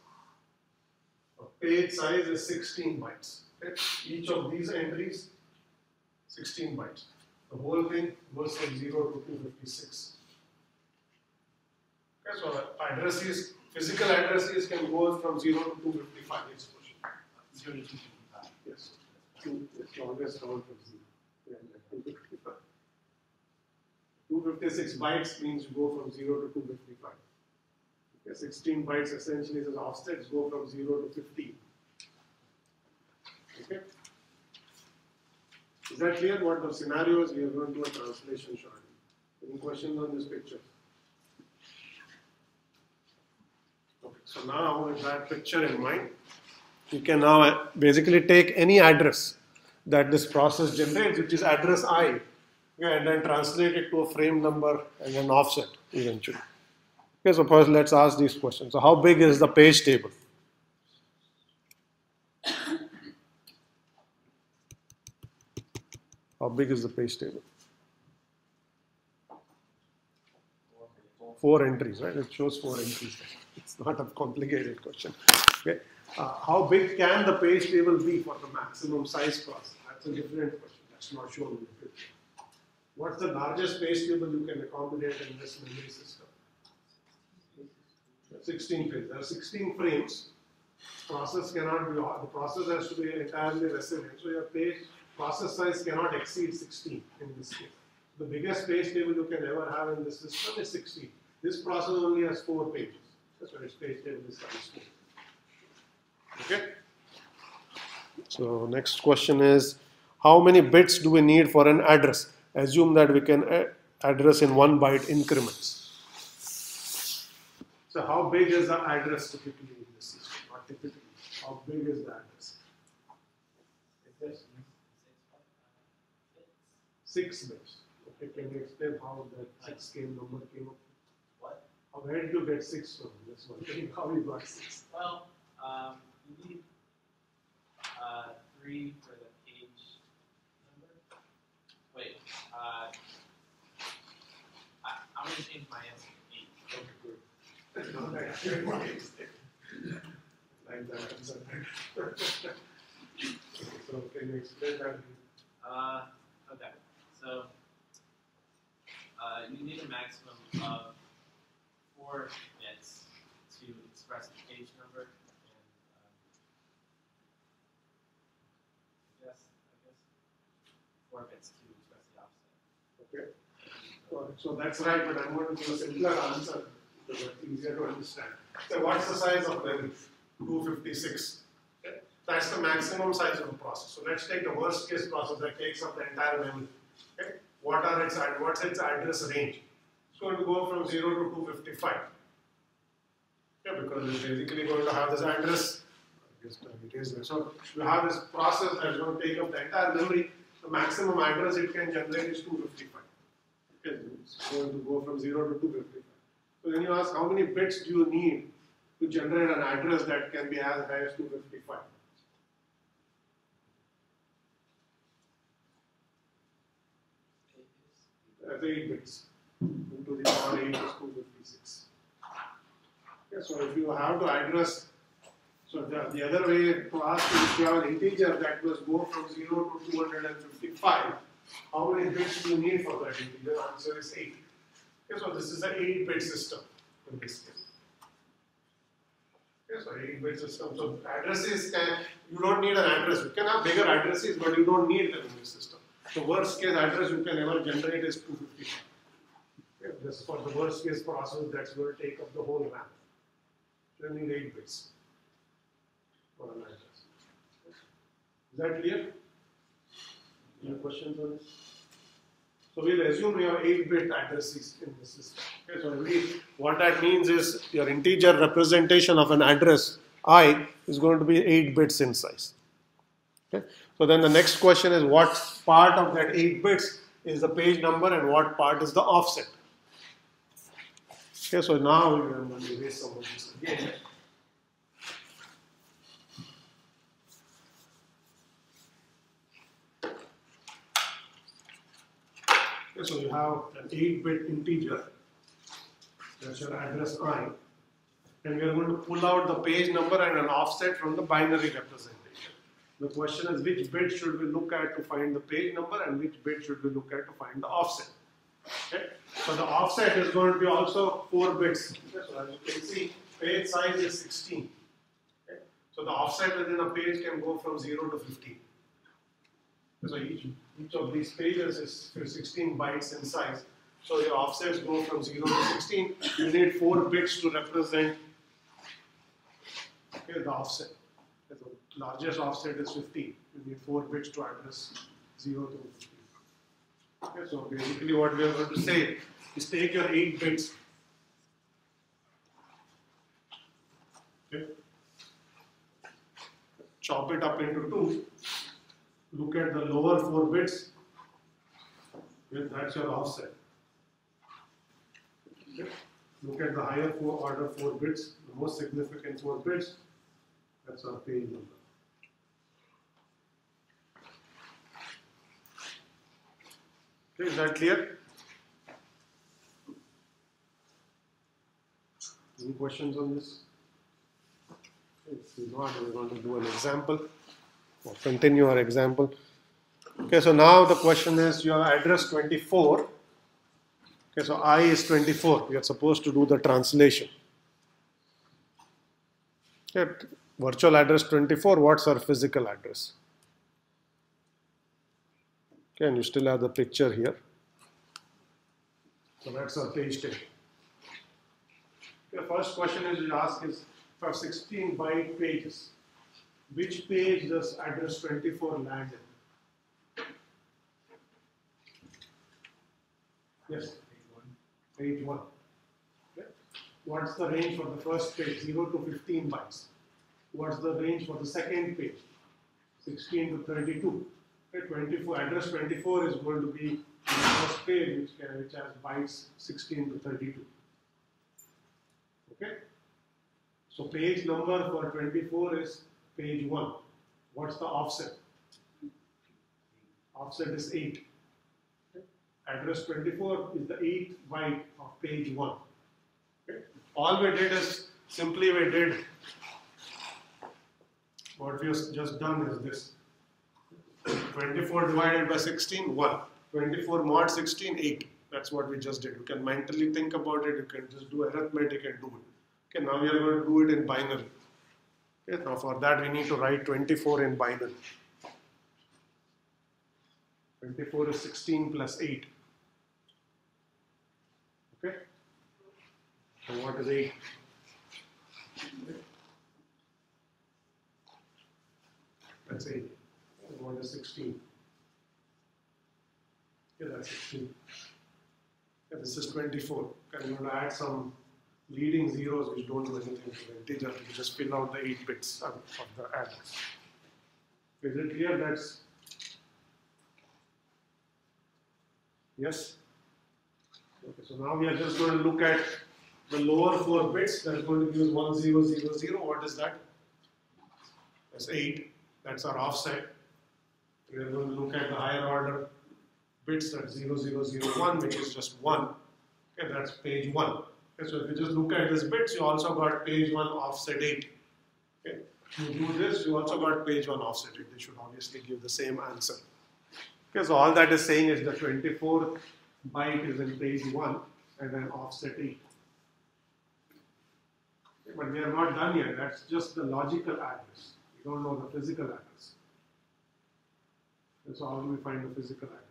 Page size is 16 bytes. Okay. Each of these entries, 16 bytes. The whole thing goes from 0 to 256. Okay, so addresses, physical addresses can go from 0 to 255. Yes, question. 0 to 255. Yes. It's longest count from 0. Yeah, 255. 256 bytes means you go from 0 to 255. Okay, 16 bytes essentially is offsets go from 0 to 15. Okay. Is that clear what the scenario is? We are going to do a translation shortly. Any questions on this picture? Okay, so now with that picture in mind, you can now basically take any address that this process generates, which is address I, okay, and then translate it to a frame number and an offset eventually. Okay, so first let's ask these questions. So how big is the page table? How big is the page table? 4 entries, right? It shows 4 entries. It's not a complicated question. Okay. How big can the page table be for the maximum size process? That's a different question. That's not shown in the picture. What's the largest page table you can accommodate in this memory system? 16 pages. There are 16 frames. Process cannot be, the process has to be entirely resilient. So your page process size cannot exceed 16 in this case. The biggest page table you can ever have in this system is 16. This process only has 4 pages. That's why its page table is size 4. Okay? So next question is, how many bits do we need for an address? Assume that we can address in 1 byte increments. So how big is the address typically in this system? Not typically. How big is the address? 6 bits. Okay, can you explain how that 6 number came up? What? Where did you get 6 from? That's one thing. How you got 6? Well, you need 3 for the page number. Wait, I'm going to change my answer to 8. Okay, good. No, that's your point. Like that answer. So can you explain that? Okay, so you need a maximum of 4 bits to express the page number, and I guess 4 bits to express the offset. Okay. So that's right, but I'm going to give a simpler answer because it's easier to understand. So what's the size of memory? 256. Okay. That's the maximum size of the process. So let's take the worst case process that takes up the entire memory. Okay. What's its address range? It's going to go from 0 to 255. Okay, because it's basically going to have this address. I guess it is there. So you have this process that's going to take up the entire memory. The maximum address it can generate is 255. Okay, it's going to go from 0 to 255. So then you ask, how many bits do you need to generate an address that can be as high as 255? That's 8 bits. Into the power 8 is 256. Okay, so if you have to address, so the other way to ask is if you have an integer that must go from 0 to 255, how many bits do you need for that integer? The answer is 8. Okay, so this is an 8-bit system in this case. Okay, so 8-bit system. So addresses you don't need an address. You can have bigger addresses, but you don't need them in this system. The worst case address you can ever generate is 255. Because for the worst case process, that's going to take up the whole RAM. So you need 8 bits for an address. Is that clear? Any questions on this? So we'll assume you have 8-bit addresses in the system. Okay, so what that means is your integer representation of an address I is going to be 8 bits in size. Okay? So then the next question is what part of that 8 bits is the page number and what part is the offset. Okay, so now we are going to erase some of this again. Okay, so you have an 8-bit integer, that's your address I, and we are going to pull out the page number and an offset from the binary representation. The question is which bit should we look at to find the page number and which bit should we look at to find the offset. Okay? So the offset is going to be also 4 bits. Okay? So as you can see, page size is 16. Okay? So the offset within a page can go from 0 to 15. So each of these pages is 16 bytes in size. So your offsets go from 0 to 16. You need 4 bits to represent the offset. The largest offset is 15. You need 4 bits to address 0 to 15. Okay, so basically what we are going to say is take your 8 bits. Okay. Chop it up into 2. Look at the lower 4 bits. Okay, that's your offset. Okay. Look at the higher order 4 bits, the most significant 4 bits. That's our page number. Okay, is that clear? Any questions on this? If not, we're going to do an example or continue our example. Okay, so now the question is your address 24. Okay, so I is 24. We are supposed to do the translation. Okay, virtual address 24. What's our physical address? Okay, and you still have the picture here. So that's our page table. The first question is you ask is for 16 byte pages, which page does address 24 land in? Yes? Page 1. Okay. What's the range for the first page? 0 to 15 bytes. What's the range for the second page? 16 to 32. Okay, 24, address 24 is going to be the first page which has bytes 16 to 32. Okay? So page number for 24 is page 1. What's the offset? Offset is 8. Okay? Address 24 is the 8th byte of page 1. Okay? All we did is simply we did what we have just done is this. 24 divided by 16, 1. 24 mod 16, 8. That's what we just did. You can mentally think about it. You can just do arithmetic and do it. Okay, now we are going to do it in binary. Okay, now for that we need to write 24 in binary. 24 is 16 plus 8. Okay? So what is 8? That's 8. And what is 16? Yeah, that's 16. Yeah, this is 24. And you're going to add some leading zeros which don't do anything to the integer. You just fill out the 8 bits of the address. Is it clear? That's yes? Okay, so now we are just going to look at the lower 4 bits. That's going to give us 1000. What is that? That's 8. That's our offset. We are going to look at the higher order bits, that's 0001, which is just 1. Okay, that's page 1. Okay, so if you just look at these bits, you also got page 1 offset 8. Okay, if you do this, you also got page 1 offset 8. They should obviously give the same answer. Okay, so all that is saying is the 24th byte is in page 1 and then offset 8. Okay, but we are not done yet. That's just the logical address. We don't know the physical address. And so how do we find the physical address?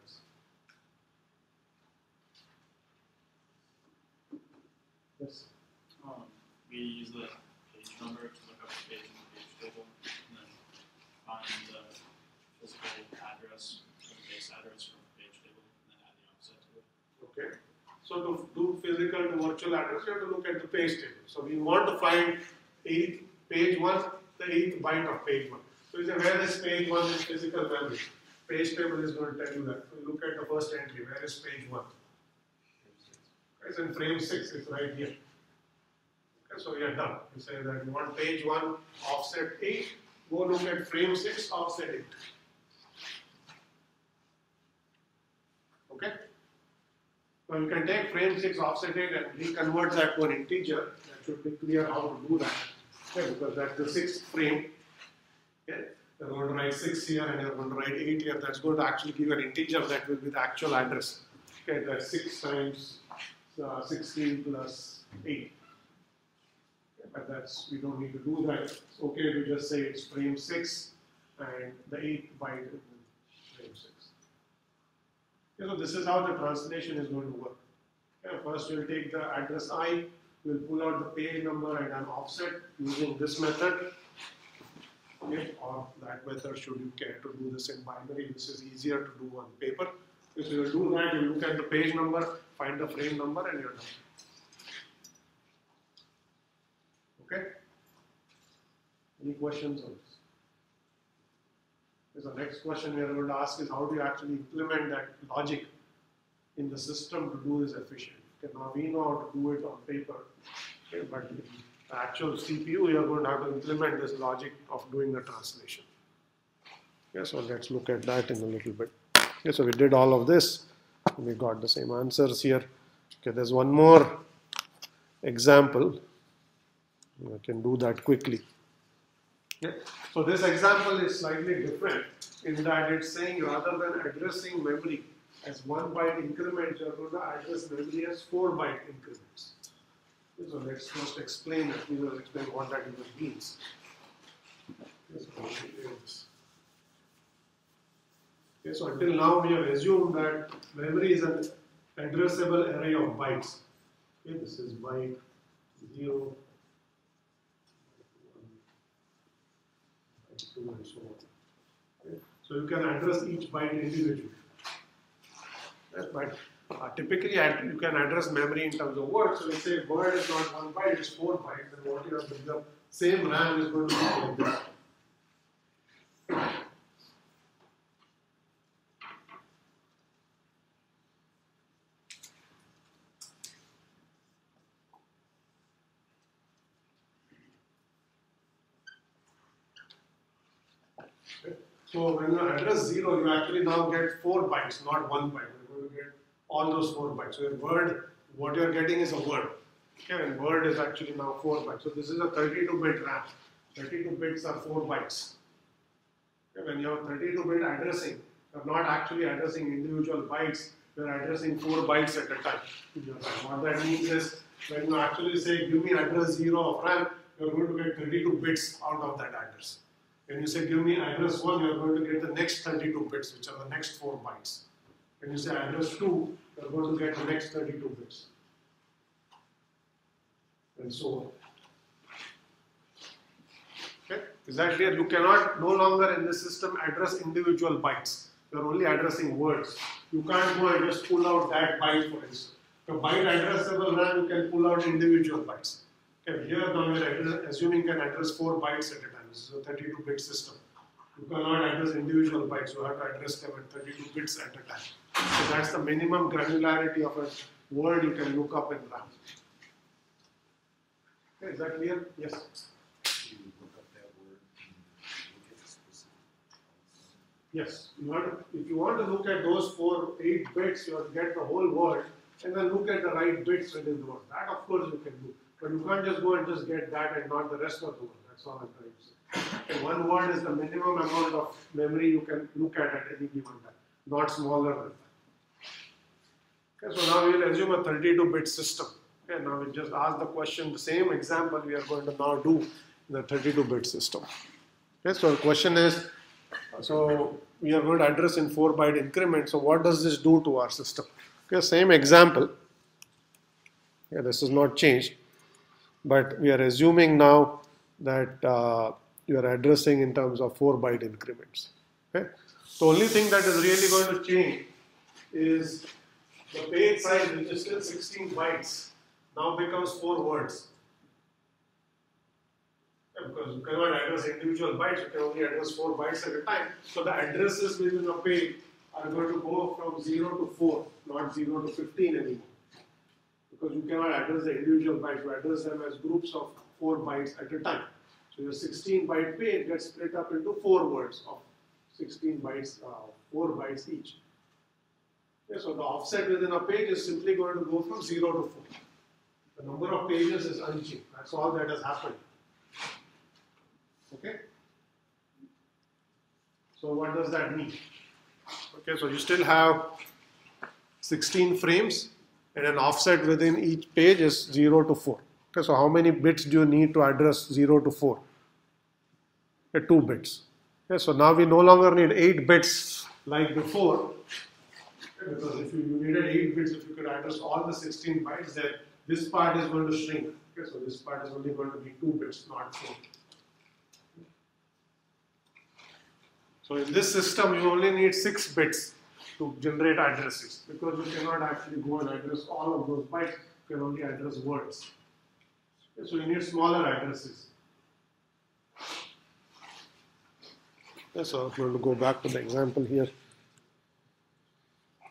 Yes. We use the page number to look up the page in the page table, and then find the physical address, the base address from the page table, and then add the offset to it. Okay. So to do physical to virtual address, you have to look at the page table. So we want to find page 1, the 8th byte of page 1. So you say, where is page 1 in physical memory? Page table is going to tell you that. So you look at the first entry, where is page 1? It's in frame 6, it's right here. Okay, so we are done. You say that you want page 1, offset 8, go look at frame 6, offset 8. Okay? Now you can take frame 6, offset 8 and reconvert that to an integer. That should be clear how to do that. Okay, because that's the 6th frame. Okay? You're going to write 6 here and you're going to write 8 here. That's going to actually give an integer that will be the actual address. Okay, that's 6 times 16 plus 8. Okay, but that's, we don't need to do that. It's okay to just say it's frame 6 and the 8th byte in frame 6. Okay, so this is how the translation is going to work. Okay, first you'll take the address I, we'll pull out the page number and an offset using this method. Okay, or that method should you care to do this in binary. This is easier to do on paper. If you do that, you look at the page number, find the frame number, and you're done. Okay? Any questions on this? So the next question we are going to ask is how do you actually implement that logic in the system to do this efficiently? Okay, now we know how to do it on paper, okay, but in the actual CPU, we are going to have to implement this logic of doing the translation. Okay, so let's look at that in a little bit. Okay, so we did all of this. We got the same answers here. Okay, there's one more example. I can do that quickly. Okay. So this example is slightly different in that it's saying rather than addressing memory as 1 byte increments, you're going to address memory as 4 byte increments. Okay, so let's first explain that. We will explain what that even means. Okay, so until now we have assumed that memory is an addressable array of bytes. Okay, this is byte 0, 2 and so on. Okay. So you can address each byte individually. Yes, but typically you can address memory in terms of words. So let's say word is not 1 byte, it's 4 bytes. Then what you have to do, same RAM is going to be like this. So when you address 0, you actually now get 4 bytes, not 1 byte. You're going to get all those 4 bytes. So your word, what you're getting is a word. Okay, and word is actually now 4 bytes. So this is a 32-bit RAM. 32 bits are 4 bytes. Okay, when you have 32-bit addressing, you're not actually addressing individual bytes. You're addressing 4 bytes at a time. What that means is when you actually say, give me address 0 of RAM, you're going to get 32 bits out of that address. When you say give me address 1, you are going to get the next 32 bits, which are the next 4 bytes. When you say address 2, you are going to get the next 32 bits. And so on. Okay? Is that clear? You cannot no longer in this system address individual bytes. You are only addressing words. You can't go and just pull out that byte, for instance. The byte addressable RAM, you can pull out individual bytes. Okay, here now we are assuming you can address 4 bytes at a time. This is a 32-bit system. You cannot address individual bytes. You have to address them at 32 bits at a time. So that's the minimum granularity of a word you can look up in RAM. Okay, is that clear? Yes. You look up that word and look at the specific. Yes. If you want to look at those 8 bits, you have to get the whole word and then look at the right bits within the word. That of course you can do. But you can't just go and just get that and not the rest of the word. That's all I'm trying to say. Okay, one word is the minimum amount of memory you can look at any given time, not smaller than that. Okay, so now we will assume a 32-bit system. Okay, now we just ask the question, the same example we are going to now do in the 32-bit system. Okay, so the question is, so we are going to address in 4 byte increments. So what does this do to our system? Okay, same example. Yeah, this is not changed, but we are assuming now that you are addressing in terms of 4 byte increments. Okay? The only thing that is really going to change is the page size, which is still 16 bytes, now becomes 4 words. Yeah, because you cannot address individual bytes, you can only address 4 bytes at a time. So the addresses within a page are going to go from 0 to 4, not 0 to 15 anymore. Because you cannot address the individual bytes, you address them as groups of 4 bytes at a time. So your 16 byte page gets split up into 4 words of 16 bytes, 4 bytes each. Okay, so the offset within a page is simply going to go from 0 to 4. The number of pages is unchanged. That's all that has happened. Okay? So what does that mean? Okay, so you still have 16 frames and an offset within each page is 0 to 4. Okay, so how many bits do you need to address 0 to 4? Okay, 2 bits. Okay, so now we no longer need 8 bits like before. Okay, because if you needed 8 bits, if you could address all the 16 bytes, then this part is going to shrink. Okay, so this part is only going to be 2 bits, not 4. So in this system, you only need 6 bits to generate addresses, because you cannot actually go and address all of those bytes, you can only address words. Okay, so you need smaller addresses. Okay, so I'm going to go back to the example here.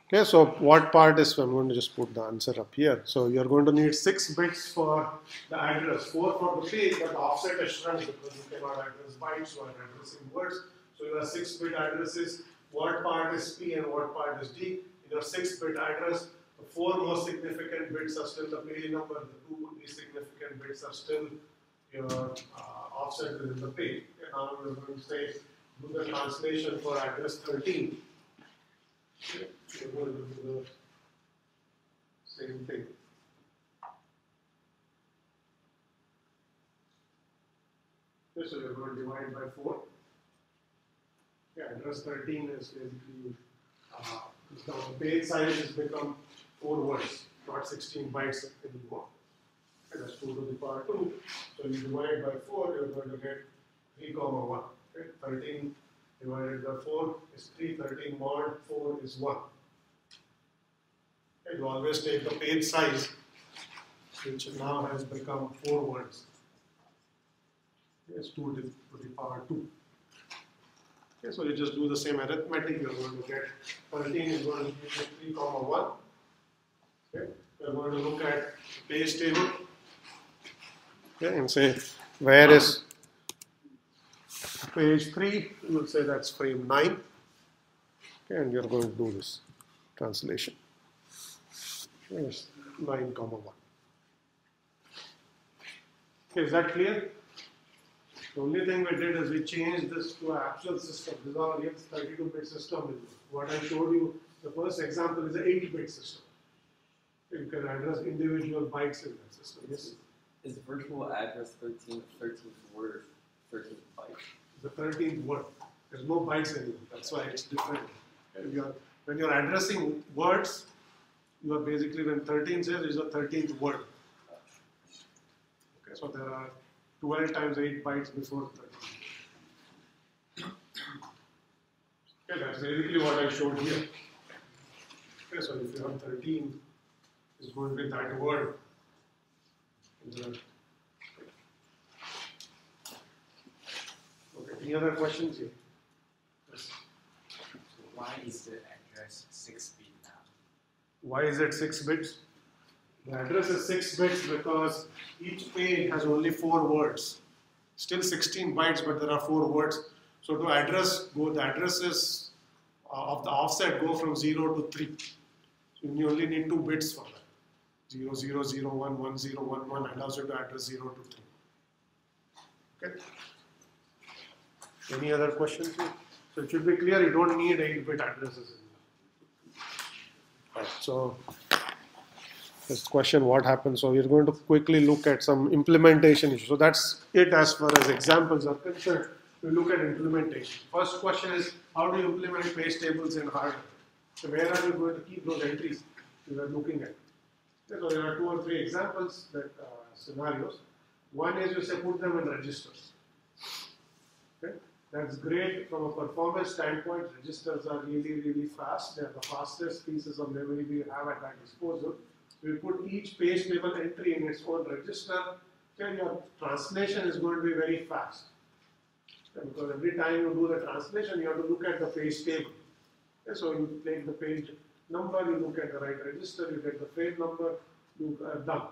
Okay, so what part is, I'm going to just put the answer up here. So you're going to need 6 bits for the address, 4 for the page, but the offset is shrunk because you cannot address bytes, you are addressing words. So you have 6-bit addresses. What part is P and what part is D? In your 6-bit address, the 4 most significant bits are still the page number, the 2 least significant bits are still your offset within the page. And now we're going to say, do the translation for address 13. Okay. We're going to do the same thing. Okay, so we're going to divide by 4. Yeah, address 13 is basically, the page size has become 4 words, not 16 bytes anymore. And that's 2 to the power 2. So you divide by 4, you're going to get 3, 1. Okay? 13 divided by 4 is 3, 13 mod 4 is 1. Okay? You always take the page size, which now has become 4 words. It's 2 to the power 2. Okay, so you just do the same arithmetic, you're going to get 13 is going to be 3, 1. Okay, we're going to look at the page table, okay, and say where is page 3, you will say that's frame 9, okay, and you're going to do this translation. Here's 9, 1. Okay, is that clear? The only thing we did is we changed this to an actual system. This is our real 32-bit system. What I showed you, the first example is an 8-bit system. You can address individual bytes in that system. Yes? Is the virtual address 13th word or 13th byte? The 13th word. There's no bytes anymore. That's why it's different. When you're addressing words, you are basically, when 13 says, is a 13th word. Okay, so there are 12 times 8 bytes before 13. Okay, that's basically what I showed here. Okay, so if you have 13, it's going to be that word. Okay, any other questions here? Yes. So why is the address 6-bit now? Why is it 6 bits? The address is 6 bits because each page has only 4 words. Still 16 bytes, but there are 4 words. So to address, the addresses of the offset go from 0 to 3. So you only need 2 bits for that. 0, 0, 0, 1, 1, 0, 1, 1 allows you to address 0 to 3. Okay? Any other questions here? So it should be clear, you don't need 8-bit addresses in there. Right, so this question, what happens? So we're going to quickly look at some implementation issues. So that's it as far as examples are concerned. We look at implementation. First question is, how do you implement page tables in hardware? So where are you going to keep those entries we are looking at? So there are 2 or 3 examples that scenarios. One is you say put them in registers. Okay? That's great from a performance standpoint. Registers are really fast. They are the fastest pieces of memory we have at our disposal. So you put each page table entry in its own register, then your translation is going to be very fast. Okay? Because every time you do the translation, you have to look at the page table. Okay? So you take the page number, you look at the right register, you get the frame number, you are done.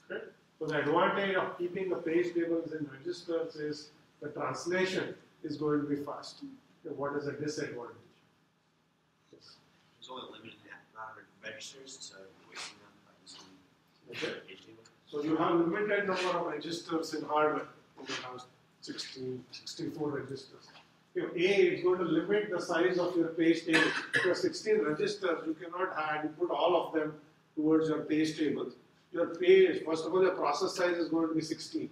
Okay? So the advantage of keeping the page tables in registers is the translation is going to be fast. Okay, what is the disadvantage? Yes. There's only a limited amount of registers, so you're wasting them by using Okay. page table. So you have limited number of registers in hardware. You have 16, 64 registers. A is going to limit the size of your page table. If you have 16 registers, you cannot add, you put all of them towards your page tables. Your page, first of all, your process size is going to be 16.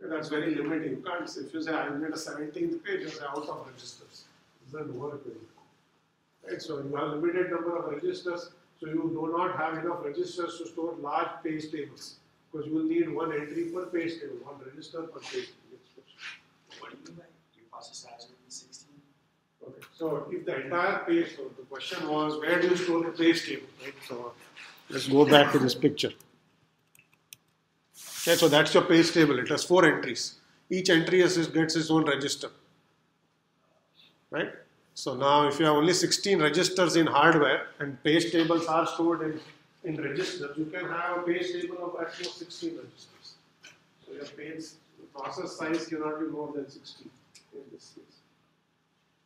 Okay, that's very limiting. You can't, if you say I need a 17th page, you say out of registers. It doesn't work very well. Right? So you have limited number of registers, so you do not have enough registers to store large page tables. Because you will need 1 entry per page table, 1 register per page table. What do you mean by your process size would be 16? Okay, so if the entire page, so the question was, where do you store the page table, right? So let's go back to this picture. Okay, so that's your page table. It has 4 entries. Each entry gets its own register, right? So now if you have only 16 registers in hardware and page tables are stored in registers, you can have a page table of at most 16 registers. So your page process size cannot be more than 16 in this case.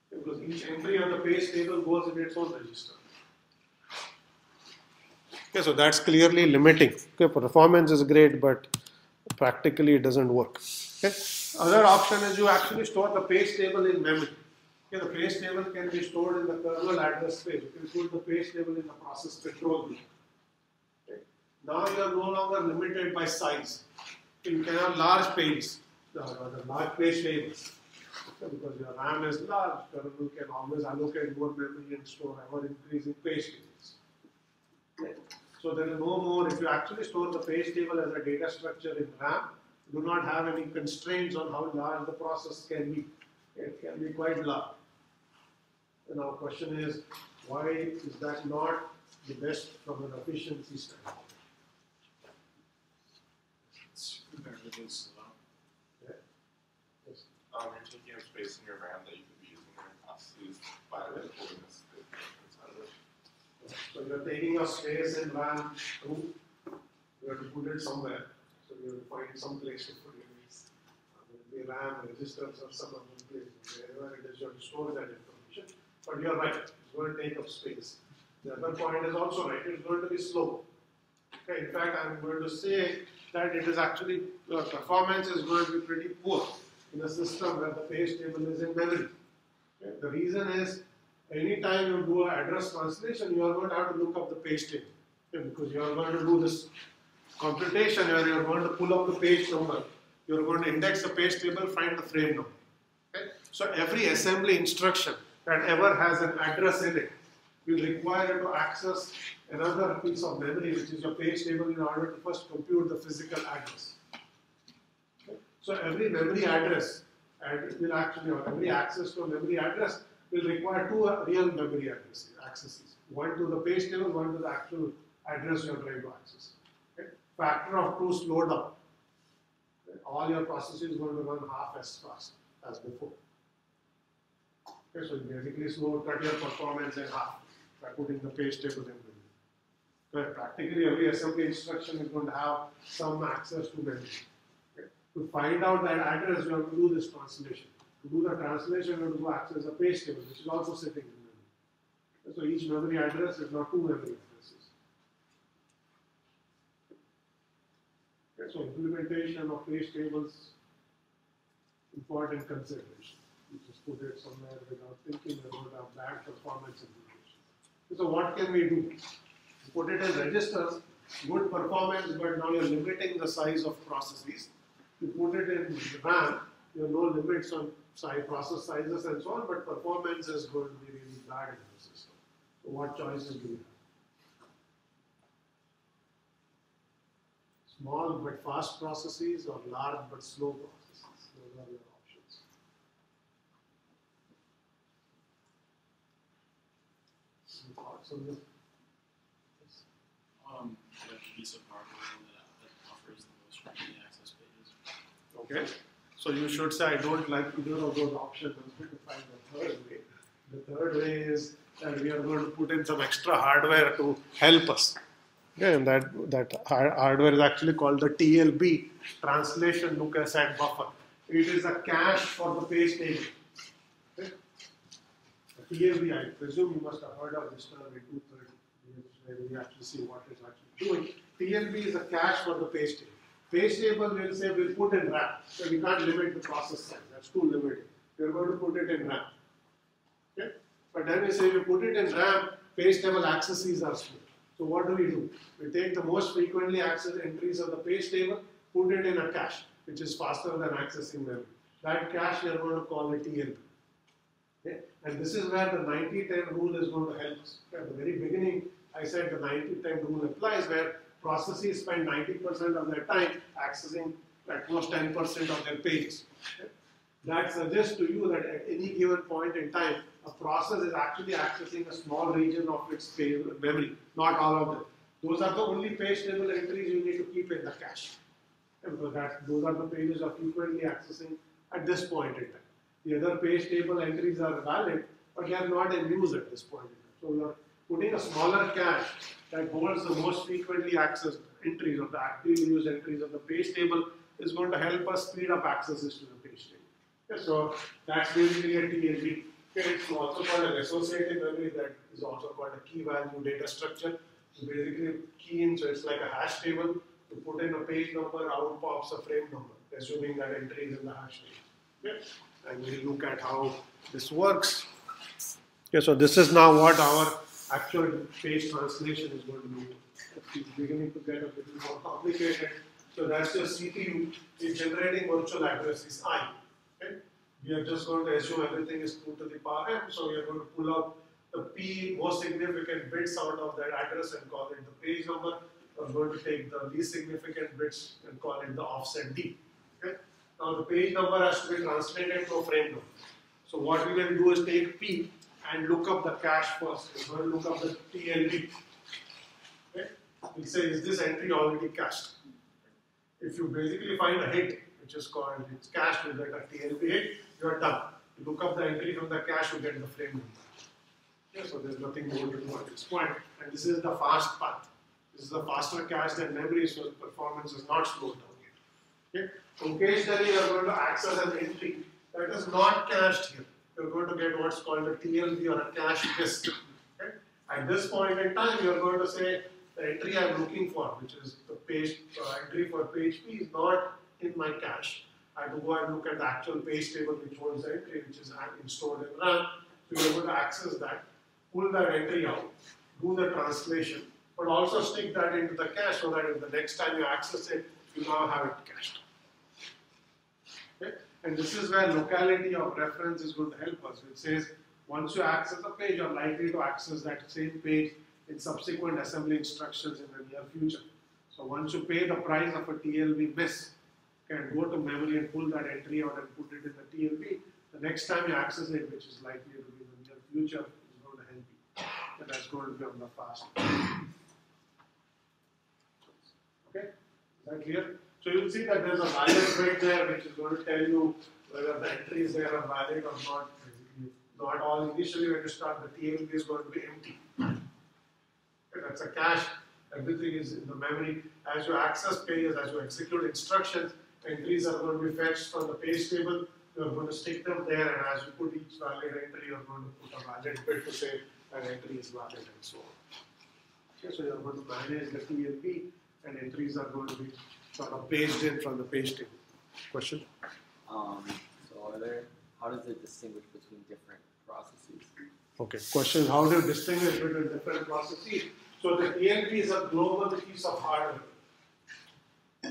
Because each entry on the page table goes in its own register. Okay, so that's clearly limiting. Okay, performance is great, but practically it doesn't work. Okay. Other option is you actually store the page table in memory. Okay, the page table can be stored in the kernel address space. You can put the page table in the process control group. Okay. Now you are no longer limited by size. You can have large pages, the large page tables. Okay, because your RAM is large, kernel can always allocate more memory and store ever increasing page tables. Okay. So there is no more, if you actually store the page table as a data structure in RAM, you do not have any constraints on how large the process can be. It can be quite large. And our question is, why is that not the best from an efficiency standpoint? It's comparatively slow. Yeah. Yes. You're taking up space in your RAM that you could be using in your processes by pulling this out of it. So you're taking a space in RAM too. You have to put it somewhere. So you have to find some place to put it. The RAM, registers, or some other place. Wherever it is, you have to store that information. But you're right, it's going to take up space. The other point is also right, it's going to be slow. Okay, in fact, I'm going to say that it is actually, your performance is going to be pretty poor in a system where the page table is in memory. Okay, the reason is, anytime you do an address translation, you are going to have to look up the page table. Okay, because you are going to do this computation where you are going to pull up the page number. You are going to index the page table, find the frame number. Okay? So every assembly instruction that ever has an address in it will require you to access another piece of memory, which is your page table, in order to first compute the physical address. Okay? So every memory address will actually, or every access to a memory address will require 2 real memory accesses. One to the page table, one to the actual address you are trying to access. Okay? Factor of 2 slow down. Okay? All your processes is going to run half as fast as before. Okay, so you basically cut your performance in half by putting the page table in memory. Okay, practically every assembly instruction is going to have some access to memory. Okay. To find out that address, you have to do this translation. To do the translation, you have to go access a page table, which is also sitting in memory. Okay, so each memory address is not 2 memory addresses. Okay, so implementation of page tables, important consideration. You just put it somewhere without thinking about a bad performance implication. So what can we do? Put it in registers, good performance, but now you're limiting the size of processes. You put it in RAM, you have no limits on size, process sizes and so on, but performance is going to be really bad in the system. So what choices do you have? Small but fast processes or large but slow processes. Those are your options. Any thoughts on this? Like a piece of hardware that offers the most frequently access pages. Okay. So you should say, I don't like either of those options. I'm going to find the third way. The third way is that we are going to put in some extra hardware to help us. Okay, and that hardware is actually called the TLB, Translation Look Aside Buffer. It is a cache for the page table. Okay? The TLB, I presume you must have heard of this term in 230, where we actually see what it's actually doing. TLB is a cache for the page table. Page table will say we'll put in RAM. So we can't limit the process size. That's too limited. We're going to put it in RAM. Okay? But then we say we put it in RAM, page table accesses are small. So what do? We take the most frequently accessed entries of the page table, put it in a cache, which is faster than accessing memory. That cache we are going to call it TLB. Okay? And this is where the 90-10 rule is going to help us. At the very beginning, I said the 90-10 rule applies where processes spend 90% of their time accessing at most 10% of their pages. Okay? That suggests to you that at any given point in time, a process is actually accessing a small region of its page memory, not all of them. Those are the only page table entries you need to keep in the cache. And so those are the pages are frequently accessing at this point in time. The other page table entries are valid, but they are not in use at this point in time. So we are putting a smaller cache that holds the most frequently accessed entries of the actively used entries of the page table is going to help us speed up accesses to the page table. Okay, so that's basically a TLB. Okay, it's also called an associative memory, that is also called a key value data structure. So basically key in, so it's like a hash table. You put in a page number, out pops a frame number, assuming that entry is in the hash table. Okay? And we'll look at how this works. Okay, so this is now what our actual page translation is going to be. It's beginning to get a bit more complicated. So that's your CPU is generating virtual addresses I. Okay? We are just going to assume everything is 2 to the power m. So we are going to pull out the p most significant bits out of that address and call it the page number. We're going to take the least significant bits and call it the offset d. Okay? Now the page number has to be translated to a frame number. So what we will do is take p and look up the cache first. We're going to look up the TLB. Okay? We'll say, is this entry already cached? If you basically find a hit, which is called, it's cached, you get a TLB hit, you are done. You look up the entry from the cache, you get the frame number. Okay, so there's nothing more to do at this point. And this is the fast path. This is the faster cache than memory, so performance is not slowed down here. Okay? Occasionally, you are going to access an entry that is not cached here. You're going to get what's called a TLB or a cache miss. Okay? At this point in time, you're going to say the entry I'm looking for, which is the page entry for page P, is not in my cache. I have to go and look at the actual page table which holds the entry, which is stored in RAM. So you're going to access that, pull that entry out, do the translation, but also stick that into the cache so that if the next time you access it, you now have it cached. Okay? And this is where locality of reference is going to help us. It says once you access a page, you're likely to access that same page in subsequent assembly instructions in the near future. So once you pay the price of a TLB miss, you can go to memory and pull that entry out and put it in the TLB. The next time you access it, which is likely to be in the near future, is going to help you. And that's going to be on the fast. Okay? Is that clear? So you'll see that there's a valid bit there which is going to tell you whether the entries there are valid or not. Not all. Initially when you start, the TLB is going to be empty. Okay, that's a cache. Everything is in the memory. As you access pages, as you execute instructions, entries are going to be fetched from the page table. You're going to stick them there, and as you put each valid entry, you're going to put a valid bit to say that entry is valid and so on. Okay, so you're going to manage the TLB, and entries are going to be sort of paged in from the page table. Question? So how does it distinguish between different processes? Okay, question is how do you distinguish between different processes? So the TLB is a global piece of hardware.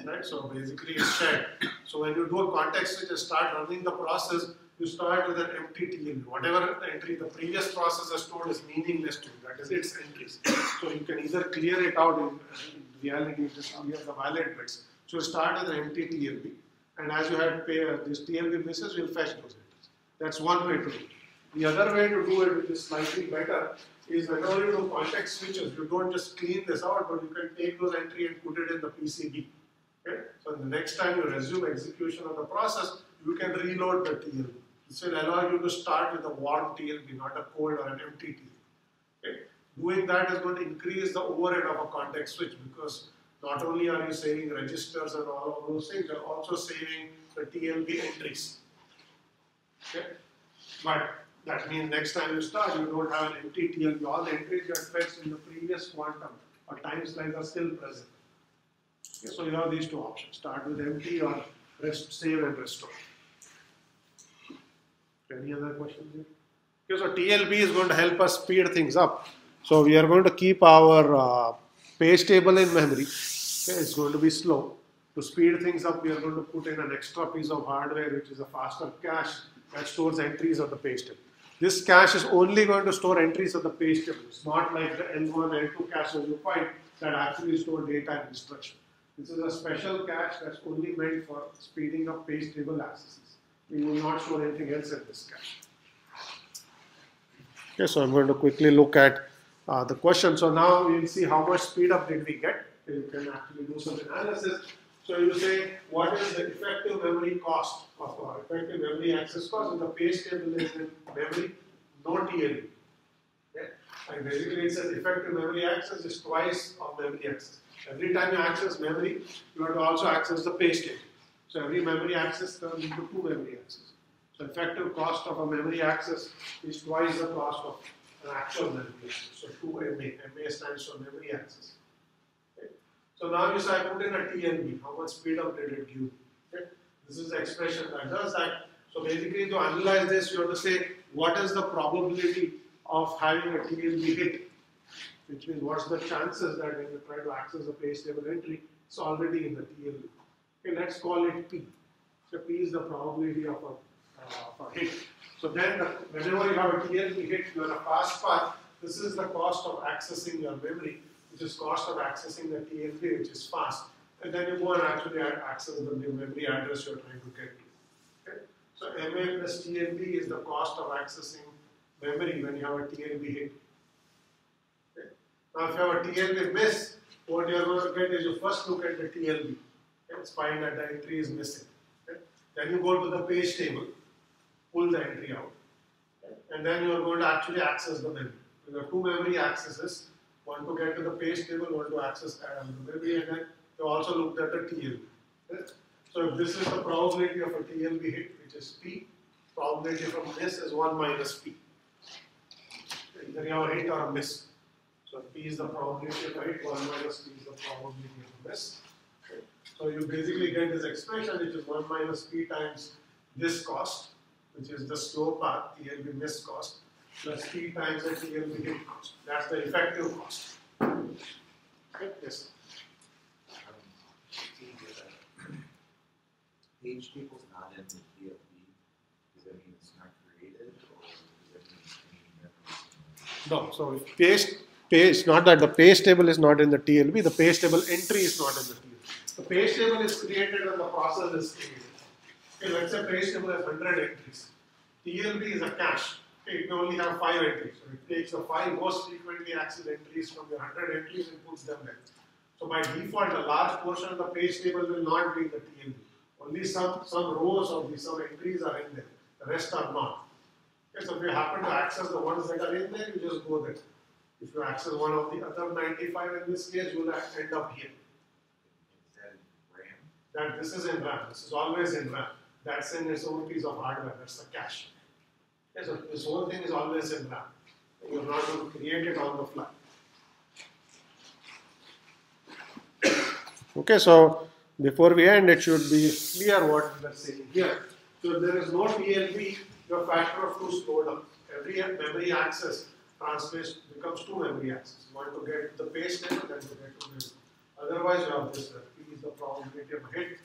Right? So basically it's shared. So when you do a context switch and start running the process, you start with an empty TLB. Whatever the entry the previous process has stored is meaningless to you. That is its entries. So you can either clear it out in reality is just we have the valid bits. So you start with an empty TLB, and as you had this TLB misses, you'll fetch those entries. That's one way to do it. The other way to do it, which is slightly better, is whenever you do context switches, you don't just clean this out, but you can take those entry and put it in the PCB. Okay? So the next time you resume execution of the process, you can reload the TLB. This will allow you to start with a warm TLB, not a cold or an empty TLB. Okay? Doing that is going to increase the overhead of a context switch, because not only are you saving registers and all of those things, you're also saving the TLB entries. Okay? But that means next time you start, you don't have an empty TLB. All the entries you had fetched in the previous quantum or time slice are still present. Okay, so you have these two options. Start with empty or save and restore. Any other questions here? Okay, so TLB is going to help us speed things up. So we are going to keep our page table in memory. Okay, it's going to be slow. To speed things up, we are going to put in an extra piece of hardware, which is a faster cache that stores entries on the page table. This cache is only going to store entries on the page table. It's not like the L1, L2 caches you find that actually store data and instruction. This is a special cache that's only meant for speeding up page table accesses. We will not show anything else in this cache. Okay, so I'm going to quickly look at the question. So now we'll see how much speed up did we get. You can actually do some analysis. So you say, what is the effective memory cost of effective memory access cost? And the page table is in memory, no TLB. Okay? And basically it says effective memory access is twice of memory access. Every time you access memory, you have to also access the page table. So every memory access turns into two memory access. So effective cost of a memory access is twice the cost of an actual memory access. So 2 MA. MA stands for memory access. Okay. So now you say I put in a TLB. How much speed up did it give? Okay. This is the expression that does that. So basically to analyze this, you have to say what is the probability of having a TLB hit? Which means what's the chances that when you try to access the page table entry, it's already in the TLB. Okay, let's call it P. So P is the probability of a hit. So then whenever you have a TLB hit, you are a fast path. This is the cost of accessing your memory, which is cost of accessing the TLB, which is fast. And then you go and actually access the memory address you're trying to get to. Okay? So MA plus TLB is the cost of accessing memory when you have a TLB hit. Okay? Now if you have a TLB miss, what you're going to get is you first look at the TLB. Let's find that the entry is missing. Okay? Then you go to the page table, pull the entry out, okay? And then you are going to actually access the memory. You have two memory accesses, one to get to the page table, one to access the memory, and then you also looked at the TLB. Okay? So if this is the probability of a TLB hit, which is P, probability of a miss is 1 minus P. Either you have a hit or a miss. So P is the probability of a hit, 1 minus P is the probability of a miss. Okay? So you basically get this expression, which is 1 minus P times this cost, which is the slow path, TLB miss cost, plus P times the TLB hit cost. That's the effective cost. Okay? Yes. Page table's not in the TLB. Does that mean it's not created, or does that mean it's any memory? No, so if page, not that the page table is not in the TLB, the page table entry is not in the TLB. The page table is created when the process is created. Okay, let's say page table has 100 entries. TLB is a cache. Okay, it can only have 5 entries. So it takes the 5 most frequently accessed entries from the 100 entries and puts them there. So by default, a large portion of the page table will not be in the TLB. Only some rows of some entries are in there. The rest are not. Okay, so if you happen to access the ones that are in there, you just go there. If you access one of the other 95 in this case, you will end up here. Is that in RAM? This is in RAM. This is always in RAM. That's in its own piece of hardware. That's the cache. Okay, so this whole thing is always in RAM. You're not going to create it on the fly. Okay, so before we end, it should be clear what we are saying here. So if there is no TLB, your factor of 2 slowed down. Every memory access becomes 2 memory accesses. One to get the page table, then to get to memory. Otherwise, you have this. P is the probability of a hit,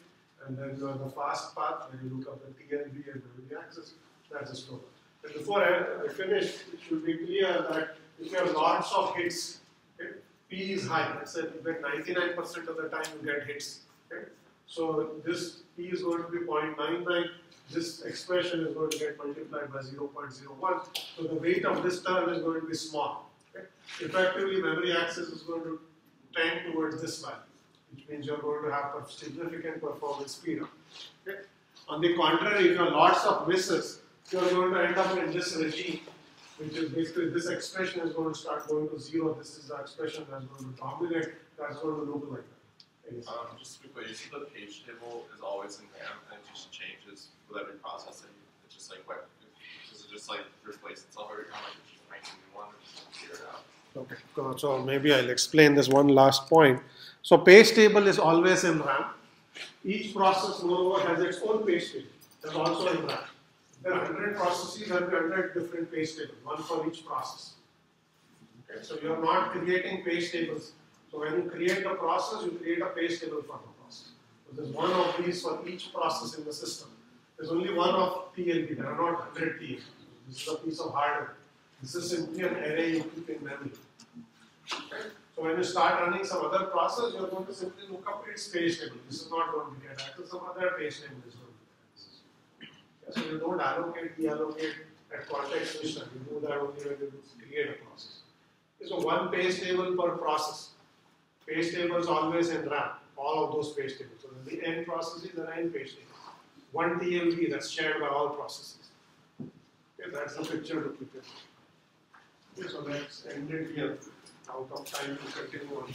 and then you have the fast path when you look up the TLB and memory access. That's a slow. But before I finish, it should be clear that if you have lots of hits, okay, P is high. Let's say you get 99% of the time you get hits. Okay? So this P is going to be 0.99. This expression is going to get multiplied by 0.01. So the weight of this term is going to be small. Okay? Effectively, memory access is going to tend towards this value, which means you're going to have a significant performance speed up. Okay? On the contrary, if you have lots of misses, you're going to end up in this regime, which is basically this expression is going to start going to 0. This is the expression that's going to dominate, that's going to look like that. Yes. Just to be clear, you said the page table is always in RAM and it just changes with every processing. It's just like what? Does it just like replace itself every time? Like it's just making a new one and just figure it out? Okay, so maybe I'll explain this one last point. So page table is always in RAM. Each process, moreover, has its own page table. That's also in RAM. There are 100 processes, there will be 100 different page tables, one for each process. Okay, so you are not creating page tables. So when you create a process, you create a page table for the process. So there's one of these for each process in the system. There's only one of TLB, there are not 100 TLB. This is a piece of hardware. This is simply an array you keep in memory. Okay? So when you start running some other process, you're going to simply look up its page table. This is not going to get access, some other page table is going to get access. Okay? So you don't allocate, deallocate at context switch time. You do that only when you create a process. Okay, so one page table per process. Page table is always in RAM, all of those page tables. So the n processes are n page tables. One TLB that's shared by all processes. Okay, that's the picture to keep it. Okay, so let's end it here. Out of time to continue on.